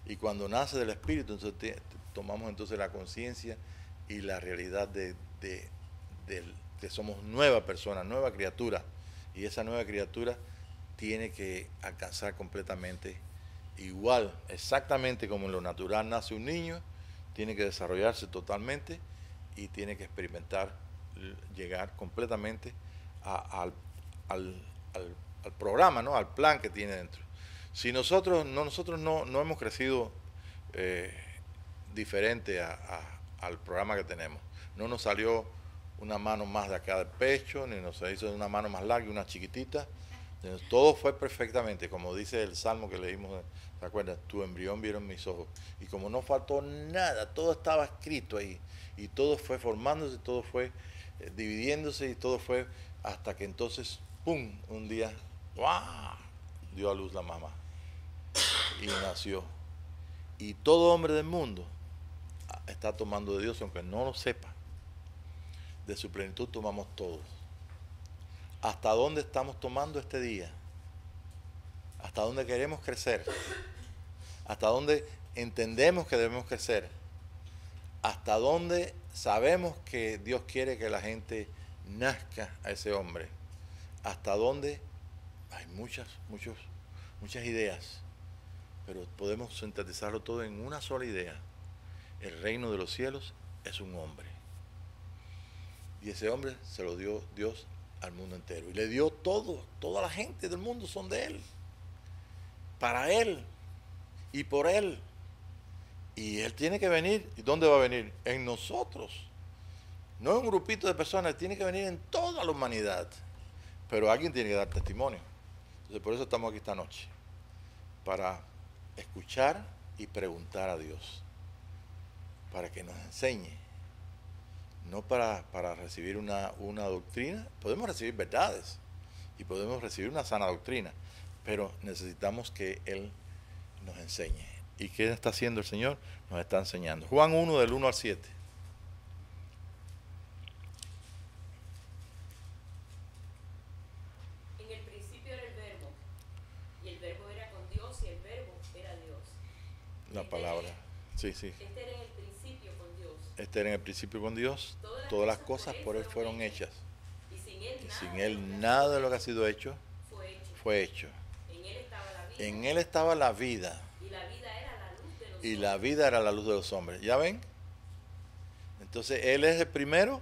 Y cuando nace del Espíritu, entonces tomamos entonces la conciencia y la realidad de que somos nueva persona, nueva criatura. Y esa nueva criatura tiene que alcanzar completamente igual, exactamente como en lo natural nace un niño, tiene que desarrollarse totalmente y tiene que experimentar, llegar completamente al programa, ¿no? Al plan que tiene dentro. Si nosotros no hemos crecido diferente al programa que tenemos, no nos salió una mano más de acá del pecho, ni nos hizo una mano más larga y una chiquitita. Todo fue perfectamente, como dice el salmo que leímos, ¿te acuerdas? Tu embrión vieron mis ojos. Y como no faltó nada, todo estaba escrito ahí. Y todo fue formándose, todo fue dividiéndose y todo fue hasta que entonces, ¡pum!, un día, ¡guau!, dio a luz la mamá. Y nació. Y todo hombre del mundo está tomando de Dios, aunque no lo sepa. De su plenitud tomamos todos. ¿Hasta dónde estamos tomando este día? ¿Hasta dónde queremos crecer? ¿Hasta dónde entendemos que debemos crecer? ¿Hasta dónde sabemos que Dios quiere que la gente nazca a ese hombre? ¿Hasta dónde? Hay muchas ideas, pero podemos sintetizarlo todo en una sola idea. El reino de los cielos es un hombre. Y ese hombre se lo dio Dios al mundo entero. Y le dio todo. Toda la gente del mundo son de Él. Para Él. Y por Él. Y Él tiene que venir. ¿Y dónde va a venir? En nosotros. No en un grupito de personas. Él tiene que venir en toda la humanidad. Pero alguien tiene que dar testimonio. Entonces por eso estamos aquí esta noche. Para escuchar y preguntar a Dios. Para que nos enseñe. No para recibir una doctrina. Podemos recibir verdades y podemos recibir una sana doctrina, pero necesitamos que Él nos enseñe. ¿Y qué está haciendo el Señor? Nos está enseñando. Juan 1, del 1 al 7. En el principio era el verbo, y el verbo era con Dios, y el verbo era Dios. La palabra. Sí, sí. Este era en el principio con Dios. Este era en el principio con Dios. Todas las cosas por Él fueron hechas. Y sin Él nada de lo que ha sido hecho fue hecho. En Él estaba la vida. En Él estaba la vida. Y la vida era la luz de los hombres. Y la vida era la luz de los hombres. ¿Ya ven? Entonces Él es el primero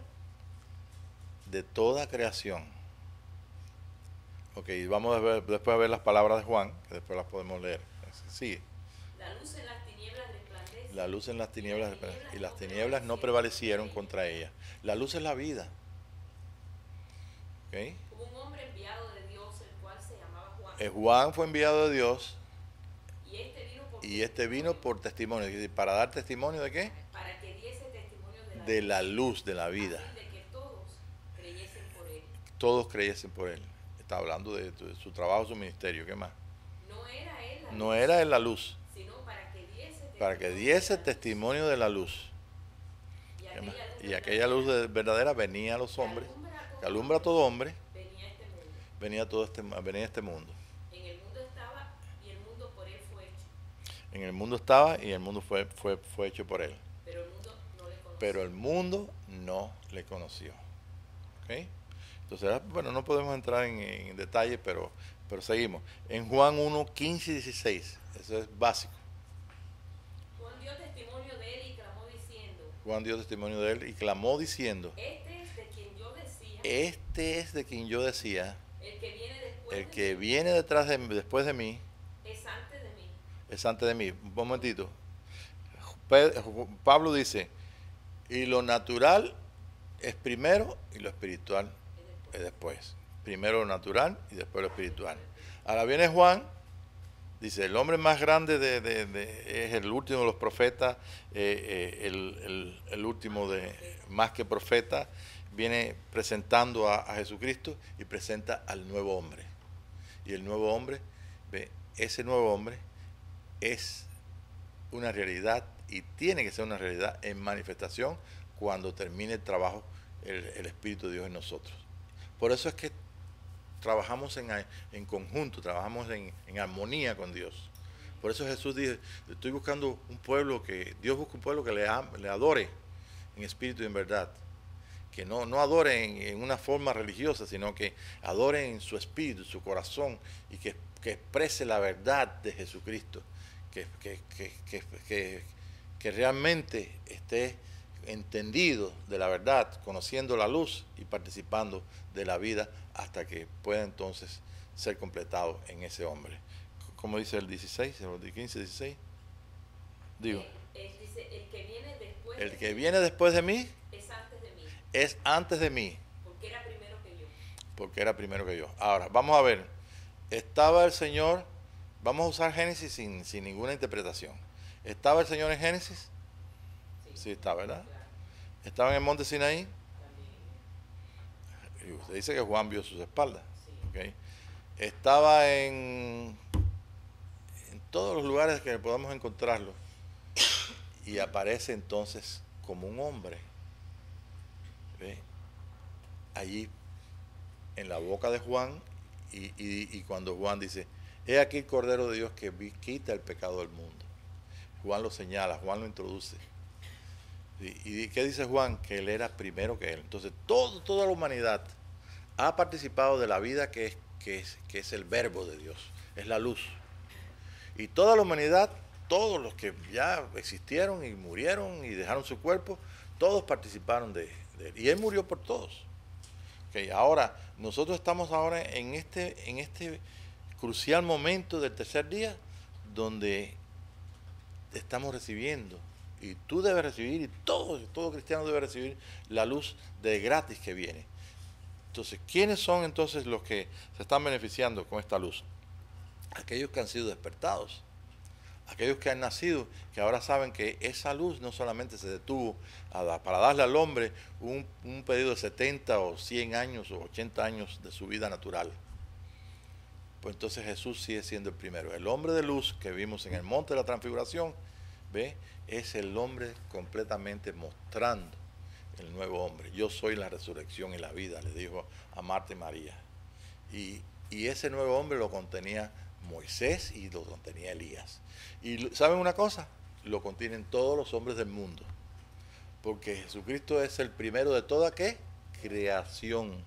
de toda creación. Ok, vamos a ver, después a ver las palabras de Juan, que después las podemos leer. Sigue. La luz en las tinieblas resplandece. La luz en las tinieblas resplandece, y las tinieblas no prevalecieron contra ella. La luz es la vida. ¿Okay? Hubo un hombre enviado de Dios, el cual se llamaba Juan. Juan fue enviado de Dios Y este vino por testimonio. Es decir, ¿para dar testimonio de qué? Para que diese testimonio De la luz, de la vida. a fin de que todos creyesen por él. Todos creyesen por Él. Está hablando de su trabajo, su ministerio. ¿Qué más? No era él No era Él la luz, la luz, sino para que diese testimonio de la luz. ¿Qué más? Y aquella luz verdadera venía a los hombres, que alumbra a todo hombre, venía a este mundo. venía a este mundo. En el mundo estaba y el mundo por él fue hecho. En el mundo estaba y el mundo fue hecho por Él. Pero el mundo no le conoció. Pero el mundo no le conoció. ¿Ok? Entonces, bueno, no podemos entrar en detalle, pero seguimos. En Juan 1, 15 y 16, eso es básico. Juan dio testimonio de él y clamó diciendo, Juan dio testimonio de Él y clamó diciendo, este es de quien yo decía, este es de quien yo decía, el que viene después el de que mí viene después de mí, es antes de mí. es antes de mí. Un momentito. Pablo dice, y lo natural es primero y lo espiritual es después. Primero lo natural y después lo espiritual. Ahora viene Juan, dice, el hombre más grande es el último de los profetas, el último más que profeta, viene presentando a Jesucristo y presenta al nuevo hombre. Y el nuevo hombre, ese nuevo hombre es una realidad y tiene que ser una realidad en manifestación cuando termine el trabajo el Espíritu de Dios en nosotros. Por eso es que trabajamos en conjunto, trabajamos en armonía con Dios. Por eso Jesús dice, estoy buscando un pueblo Dios busca un pueblo que le adore en espíritu y en verdad. Que no adore en una forma religiosa, sino que adore en su espíritu, en su corazón, y que exprese la verdad de Jesucristo. Que realmente esté entendido de la verdad, conociendo la luz y participando de la vida hasta que pueda entonces ser completado en ese hombre. Como dice el 16, el 15, 16. Digo, Él dice, el que viene después de mí es antes de mí, es antes de mí, porque era primero que yo. porque era primero que yo. Ahora, vamos a ver, estaba el Señor, vamos a usar Génesis sin ninguna interpretación. ¿Estaba el Señor en Génesis? Sí, está, ¿verdad? Claro. ¿Estaba en el monte Sinaí? También. Y usted dice que Juan vio sus espaldas. Sí. ¿Okay? Estaba en todos los lugares que podamos encontrarlo. Y aparece entonces como un hombre. ¿Ve? Allí en la boca de Juan. Y cuando Juan dice, he aquí el Cordero de Dios que quita el pecado del mundo. Juan lo señala, Juan lo introduce. ¿Y qué dice Juan? Que él era primero que él. Entonces toda la humanidad ha participado de la vida que es el verbo de Dios, es la luz. Y toda la humanidad, todos los que ya existieron y murieron y dejaron su cuerpo, todos participaron de él. Y él murió por todos. Okay, ahora, nosotros estamos ahora en este crucial momento del tercer día, donde estamos recibiendo, y tú debes recibir, y todo cristiano debe recibir la luz de gratis que viene. Entonces, ¿quiénes son entonces los que se están beneficiando con esta luz? Aquellos que han sido despertados, aquellos que han nacido, que ahora saben que esa luz no solamente se detuvo para darle al hombre un periodo de 70 o 100 años o 80 años de su vida natural, pues entonces Jesús sigue siendo el primero. El hombre de luz que vimos en el monte de la transfiguración, ¿ve? Es el hombre completamente mostrando el nuevo hombre. Yo soy la resurrección y la vida, le dijo a Marta y María. Y ese nuevo hombre lo contenía Moisés y lo contenía Elías. Y ¿saben una cosa? Lo contienen todos los hombres del mundo. Porque Jesucristo es el primero de toda ¿qué? Creación,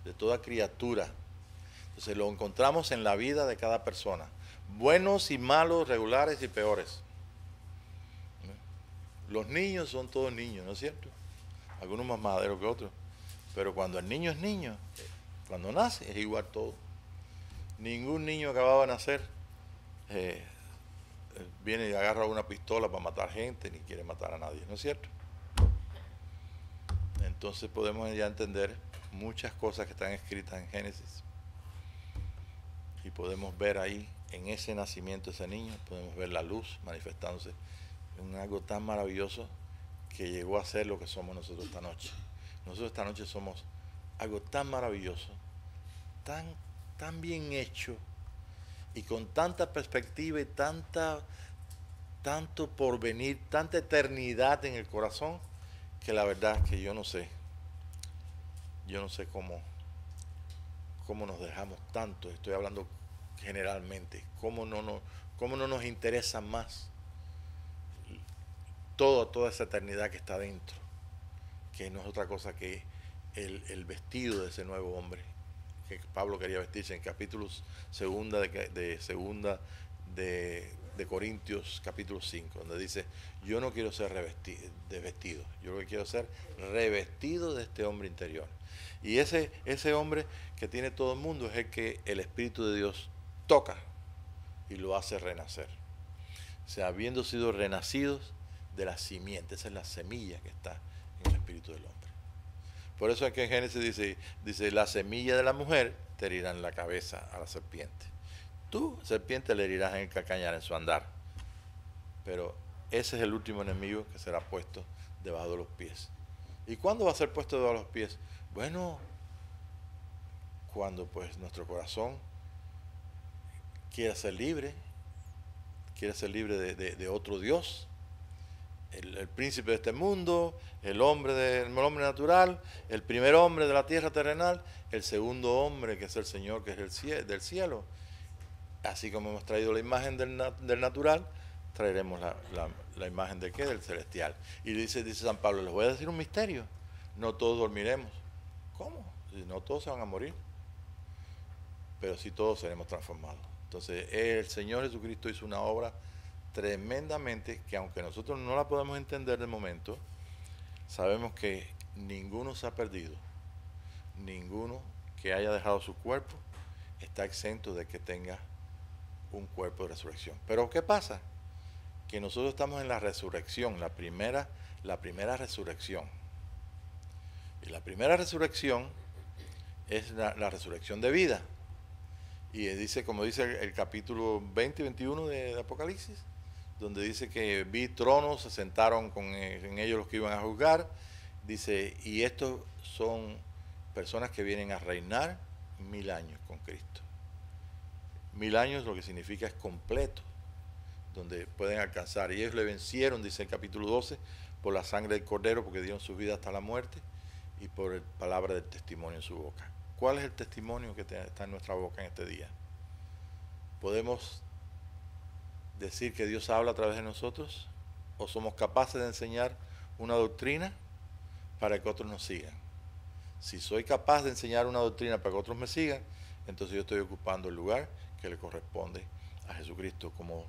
de toda criatura. Entonces lo encontramos en la vida de cada persona. Buenos y malos, regulares y peores. Los niños son todos niños, ¿no es cierto? Algunos más maderos que otros. Pero cuando el niño es niño, cuando nace es igual todo. Ningún niño acababa de nacer viene y agarra una pistola para matar gente, ni quiere matar a nadie, ¿no es cierto? Entonces podemos ya entender muchas cosas que están escritas en Génesis. Y podemos ver ahí, en ese nacimiento de ese niño, podemos ver la luz manifestándose en algo tan maravilloso que llegó a ser lo que somos nosotros esta noche. Nosotros esta noche somos algo tan maravilloso, tan bien hecho, y con tanta perspectiva y tanto porvenir, tanta eternidad en el corazón, que la verdad es que yo no sé cómo nos dejamos tanto. Estoy hablando generalmente, cómo no nos interesa más toda esa eternidad que está dentro, que no es otra cosa que el vestido de ese nuevo hombre que Pablo quería vestirse en capítulos segunda de Corintios capítulo 5, donde dice: yo no quiero ser vestido, yo lo que quiero ser revestido de este hombre interior. Y ese hombre que tiene todo el mundo es el que el Espíritu de Dios toca y lo hace renacer. O sea, habiendo sido renacidos de la simiente, esa es la semilla que está en el Espíritu del hombre. Por eso es que en Génesis dice la semilla de la mujer te herirá en la cabeza a la serpiente. Tú, serpiente, le herirás en el calcañar, en su andar. Pero ese es el último enemigo que será puesto debajo de los pies. ¿Y cuándo va a ser puesto debajo de los pies? Bueno, cuando pues nuestro corazón quiera ser libre de otro Dios, el príncipe de este mundo, el hombre natural, el primer hombre de la tierra terrenal, el segundo hombre que es el Señor, que es del cielo. Así como hemos traído la imagen del natural, traeremos la imagen de ¿qué? Del celestial. Y dice San Pablo: les voy a decir un misterio, no todos dormiremos. ¿Cómo? Si no todos se van a morir, pero sí todos seremos transformados. Entonces el Señor Jesucristo hizo una obra tremendamente, que aunque nosotros no la podemos entender de momento, sabemos que ninguno se ha perdido, ninguno que haya dejado su cuerpo está exento de que tenga un cuerpo de resurrección. Pero ¿qué pasa? Que nosotros estamos en la resurrección, la primera resurrección. Y la primera resurrección es la resurrección de vida. Y dice, como dice el capítulo 20 y 21 de Apocalipsis, donde dice que vi tronos, se sentaron en ellos los que iban a juzgar. Dice, y estos son personas que vienen a reinar 1000 años con Cristo. 1000 años lo que significa es completo, donde pueden alcanzar. Y ellos le vencieron, dice el capítulo 12, por la sangre del Cordero, porque dieron su vida hasta la muerte, y por la palabra del testimonio en su boca. ¿Cuál es el testimonio que está en nuestra boca en este día? ¿Podemos decir que Dios habla a través de nosotros? ¿O somos capaces de enseñar una doctrina para que otros nos sigan? Si soy capaz de enseñar una doctrina para que otros me sigan, entonces yo estoy ocupando el lugar que le corresponde a Jesucristo como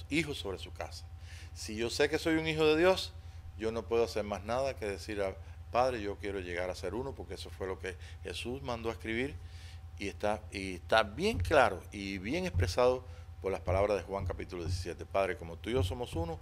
hijo sobre su casa. Si yo sé que soy un hijo de Dios, yo no puedo hacer más nada que decir a Padre, yo quiero llegar a ser uno, porque eso fue lo que Jesús mandó a escribir, y está bien claro y bien expresado por las palabras de Juan capítulo 17. Padre, como tú y yo somos uno,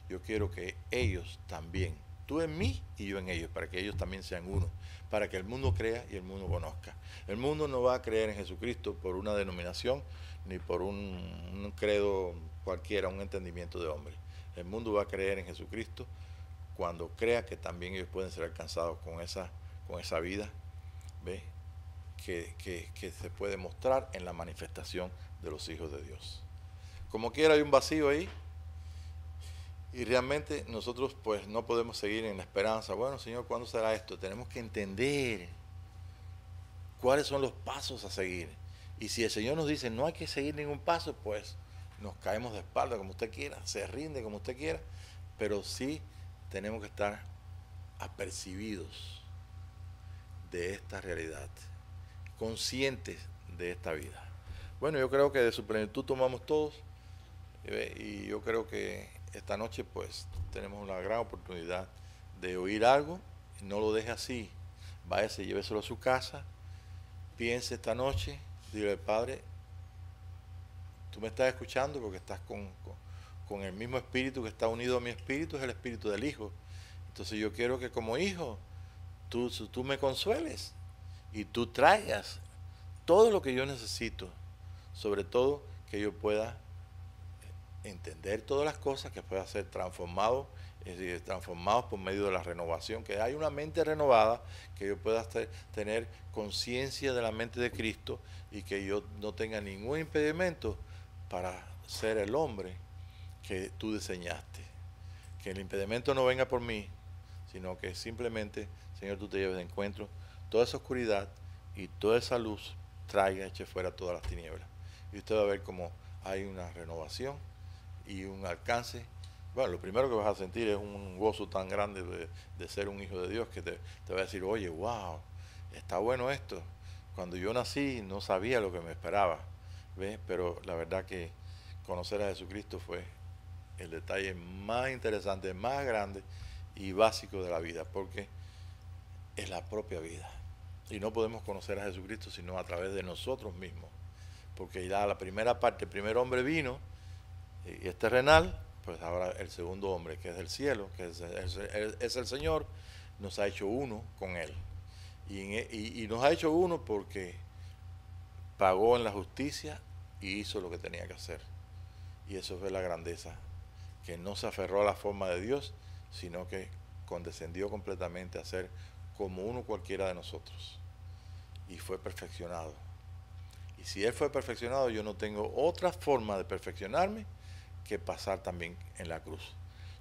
yo quiero que ellos también, tú en mí y yo en ellos, para que ellos también sean uno, para que el mundo crea y el mundo conozca. El mundo no va a creer en Jesucristo por una denominación, ni por un credo cualquiera, un entendimiento de hombre. El mundo va a creer en Jesucristo cuando crea que también ellos pueden ser alcanzados con esa vida, ¿ve? que se puede mostrar en la manifestación de los hijos de Dios. Como quiera hay un vacío ahí, y realmente nosotros pues no podemos seguir en la esperanza. Bueno, Señor, ¿cuándo será esto? Tenemos que entender cuáles son los pasos a seguir. Y si el Señor nos dice no hay que seguir ningún paso, pues nos caemos de espalda como usted quiera, se rinde como usted quiera, pero sí tenemos que estar apercibidos de esta realidad, conscientes de esta vida. Bueno, yo creo que de su plenitud tomamos todos, y yo creo que esta noche pues tenemos una gran oportunidad de oír algo. No lo deje así, váyase, lléveselo a su casa, piense esta noche, dile: Padre, tú me estás escuchando porque estás con el mismo espíritu que está unido a mi espíritu, es el espíritu del Hijo. Entonces yo quiero que como hijo tú me consueles y tú traigas todo lo que yo necesito, sobre todo que yo pueda entender todas las cosas, que pueda ser transformado, es decir, transformados por medio de la renovación, que hay una mente renovada, que yo pueda tener conciencia de la mente de Cristo y que yo no tenga ningún impedimento para ser el hombre que tú diseñaste. Que el impedimento no venga por mí, sino que simplemente, Señor, tú te lleves de encuentro toda esa oscuridad y toda esa luz traiga, eche fuera todas las tinieblas. Y usted va a ver cómo hay una renovación y un alcance. Bueno, lo primero que vas a sentir es un gozo tan grande de ser un hijo de Dios, que te va a decir: oye, wow, está bueno esto. Cuando yo nací no sabía lo que me esperaba, ¿ves? Pero la verdad que conocer a Jesucristo fue el detalle más interesante, más grande y básico de la vida, porque es la propia vida. Y no podemos conocer a Jesucristo sino a través de nosotros mismos. Porque ya la primera parte, el primer hombre vino y es terrenal, pues ahora el segundo hombre, que es del cielo, que es el Señor, nos ha hecho uno con Él. Y nos ha hecho uno porque pagó en la justicia y hizo lo que tenía que hacer. Y eso fue la grandeza, que no se aferró a la forma de Dios, sino que condescendió completamente a ser como uno cualquiera de nosotros. Y fue perfeccionado. Y si Él fue perfeccionado, yo no tengo otra forma de perfeccionarme que pasar también en la cruz.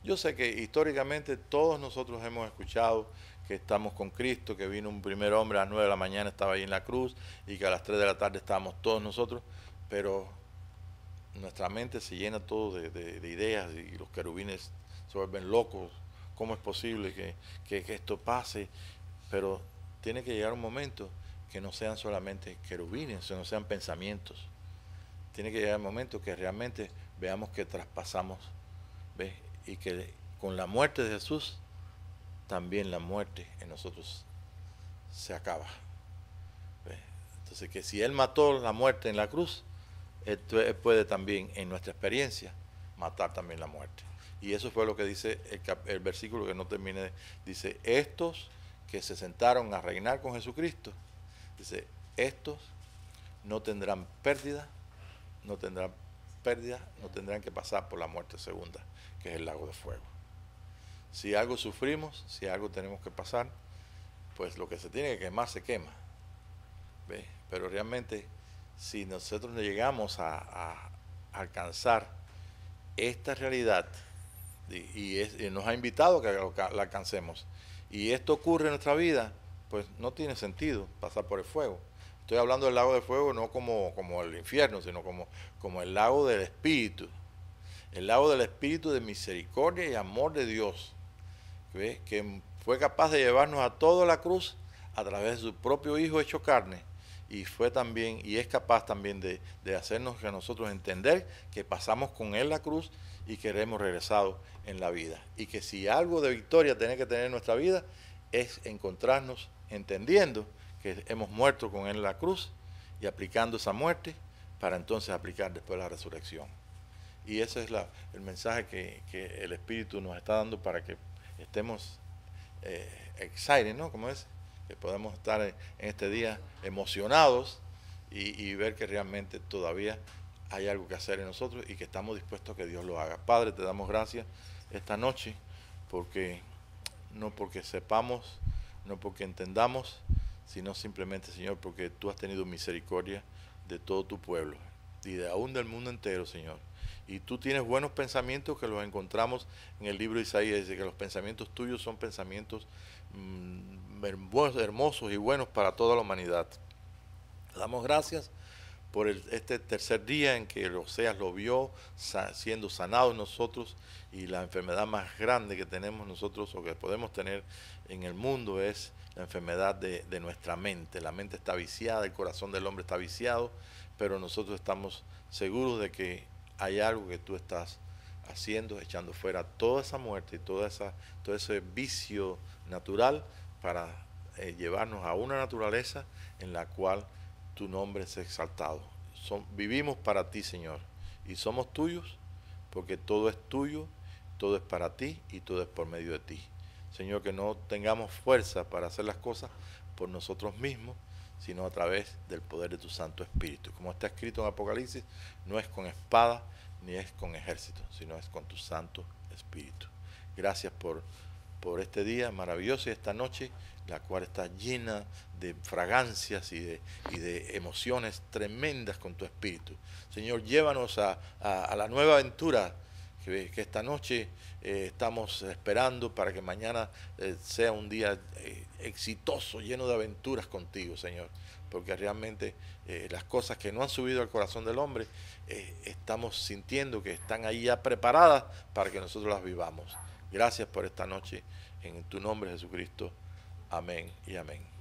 Yo sé que históricamente todos nosotros hemos escuchado que estamos con Cristo, que vino un primer hombre a las 9 de la mañana, estaba ahí en la cruz, y que a las 3 de la tarde estábamos todos nosotros, pero nuestra mente se llena todo de ideas, y los querubines se vuelven locos. ¿Cómo es posible que esto pase? Pero tiene que llegar un momento que no sean solamente querubines, que no sean pensamientos. Tiene que llegar el momento que realmente veamos que traspasamos, ¿ves? Y que con la muerte de Jesús, también la muerte en nosotros se acaba, ¿ves? Entonces, que si Él mató la muerte en la cruz, Él puede también en nuestra experiencia matar también la muerte. Y eso fue lo que dice el versículo que no terminé. Dice: estos que se sentaron a reinar con Jesucristo, dice, estos no tendrán pérdida, no tendrán que pasar por la muerte segunda, que es el lago de fuego. Si algo sufrimos, si algo tenemos que pasar, pues lo que se tiene que quemar se quema, ¿ves? Pero realmente, si nosotros no llegamos a alcanzar esta realidad, y nos ha invitado a que la alcancemos, y esto ocurre en nuestra vida, pues no tiene sentido pasar por el fuego. Estoy hablando del lago de fuego no como el infierno, sino como el lago del Espíritu. El lago del Espíritu de misericordia y amor de Dios, ¿ves? Que fue capaz de llevarnos a toda la cruz a través de su propio Hijo hecho carne. Y fue también, y es capaz también de hacernos a nosotros entender que pasamos con Él la cruz y que hemos regresado en la vida. Y que si algo de victoria tiene que tener nuestra vida, es encontrarnos entendiendo que hemos muerto con Él en la cruz y aplicando esa muerte para entonces aplicar después la resurrección. Y ese es el mensaje que el Espíritu nos está dando para que estemos excited, ¿no? Como es, que podemos estar en este día emocionados y ver que realmente todavía hay algo que hacer en nosotros y que estamos dispuestos a que Dios lo haga. Padre, te damos gracias esta noche, porque no porque sepamos, no porque entendamos, sino simplemente, Señor, porque tú has tenido misericordia de todo tu pueblo y de aún del mundo entero, Señor. Y tú tienes buenos pensamientos que los encontramos en el libro de Isaías, dice que los pensamientos tuyos son pensamientos hermosos y buenos para toda la humanidad. Te damos gracias por este tercer día en que el Oseas lo vio siendo sanado en nosotros, y la enfermedad más grande que tenemos nosotros o que podemos tener en el mundo es la enfermedad de nuestra mente. La mente está viciada, el corazón del hombre está viciado, pero nosotros estamos seguros de que hay algo que tú estás haciendo, echando fuera toda esa muerte y todo ese vicio natural para llevarnos a una naturaleza en la cual tu nombre es exaltado. Vivimos para ti, Señor, y somos tuyos porque todo es tuyo, todo es para ti y todo es por medio de ti. Señor, que no tengamos fuerza para hacer las cosas por nosotros mismos, sino a través del poder de tu Santo Espíritu. Como está escrito en Apocalipsis, no es con espada ni es con ejército, sino es con tu Santo Espíritu. Gracias por este día maravilloso y esta noche, la cual está llena de fragancias y de emociones tremendas con tu Espíritu. Señor, llévanos a la nueva aventura que esta noche estamos esperando para que mañana sea un día exitoso, lleno de aventuras contigo, Señor. Porque realmente las cosas que no han subido al corazón del hombre, estamos sintiendo que están ahí ya preparadas para que nosotros las vivamos. Gracias por esta noche, en tu nombre, Jesucristo. Amén y amén.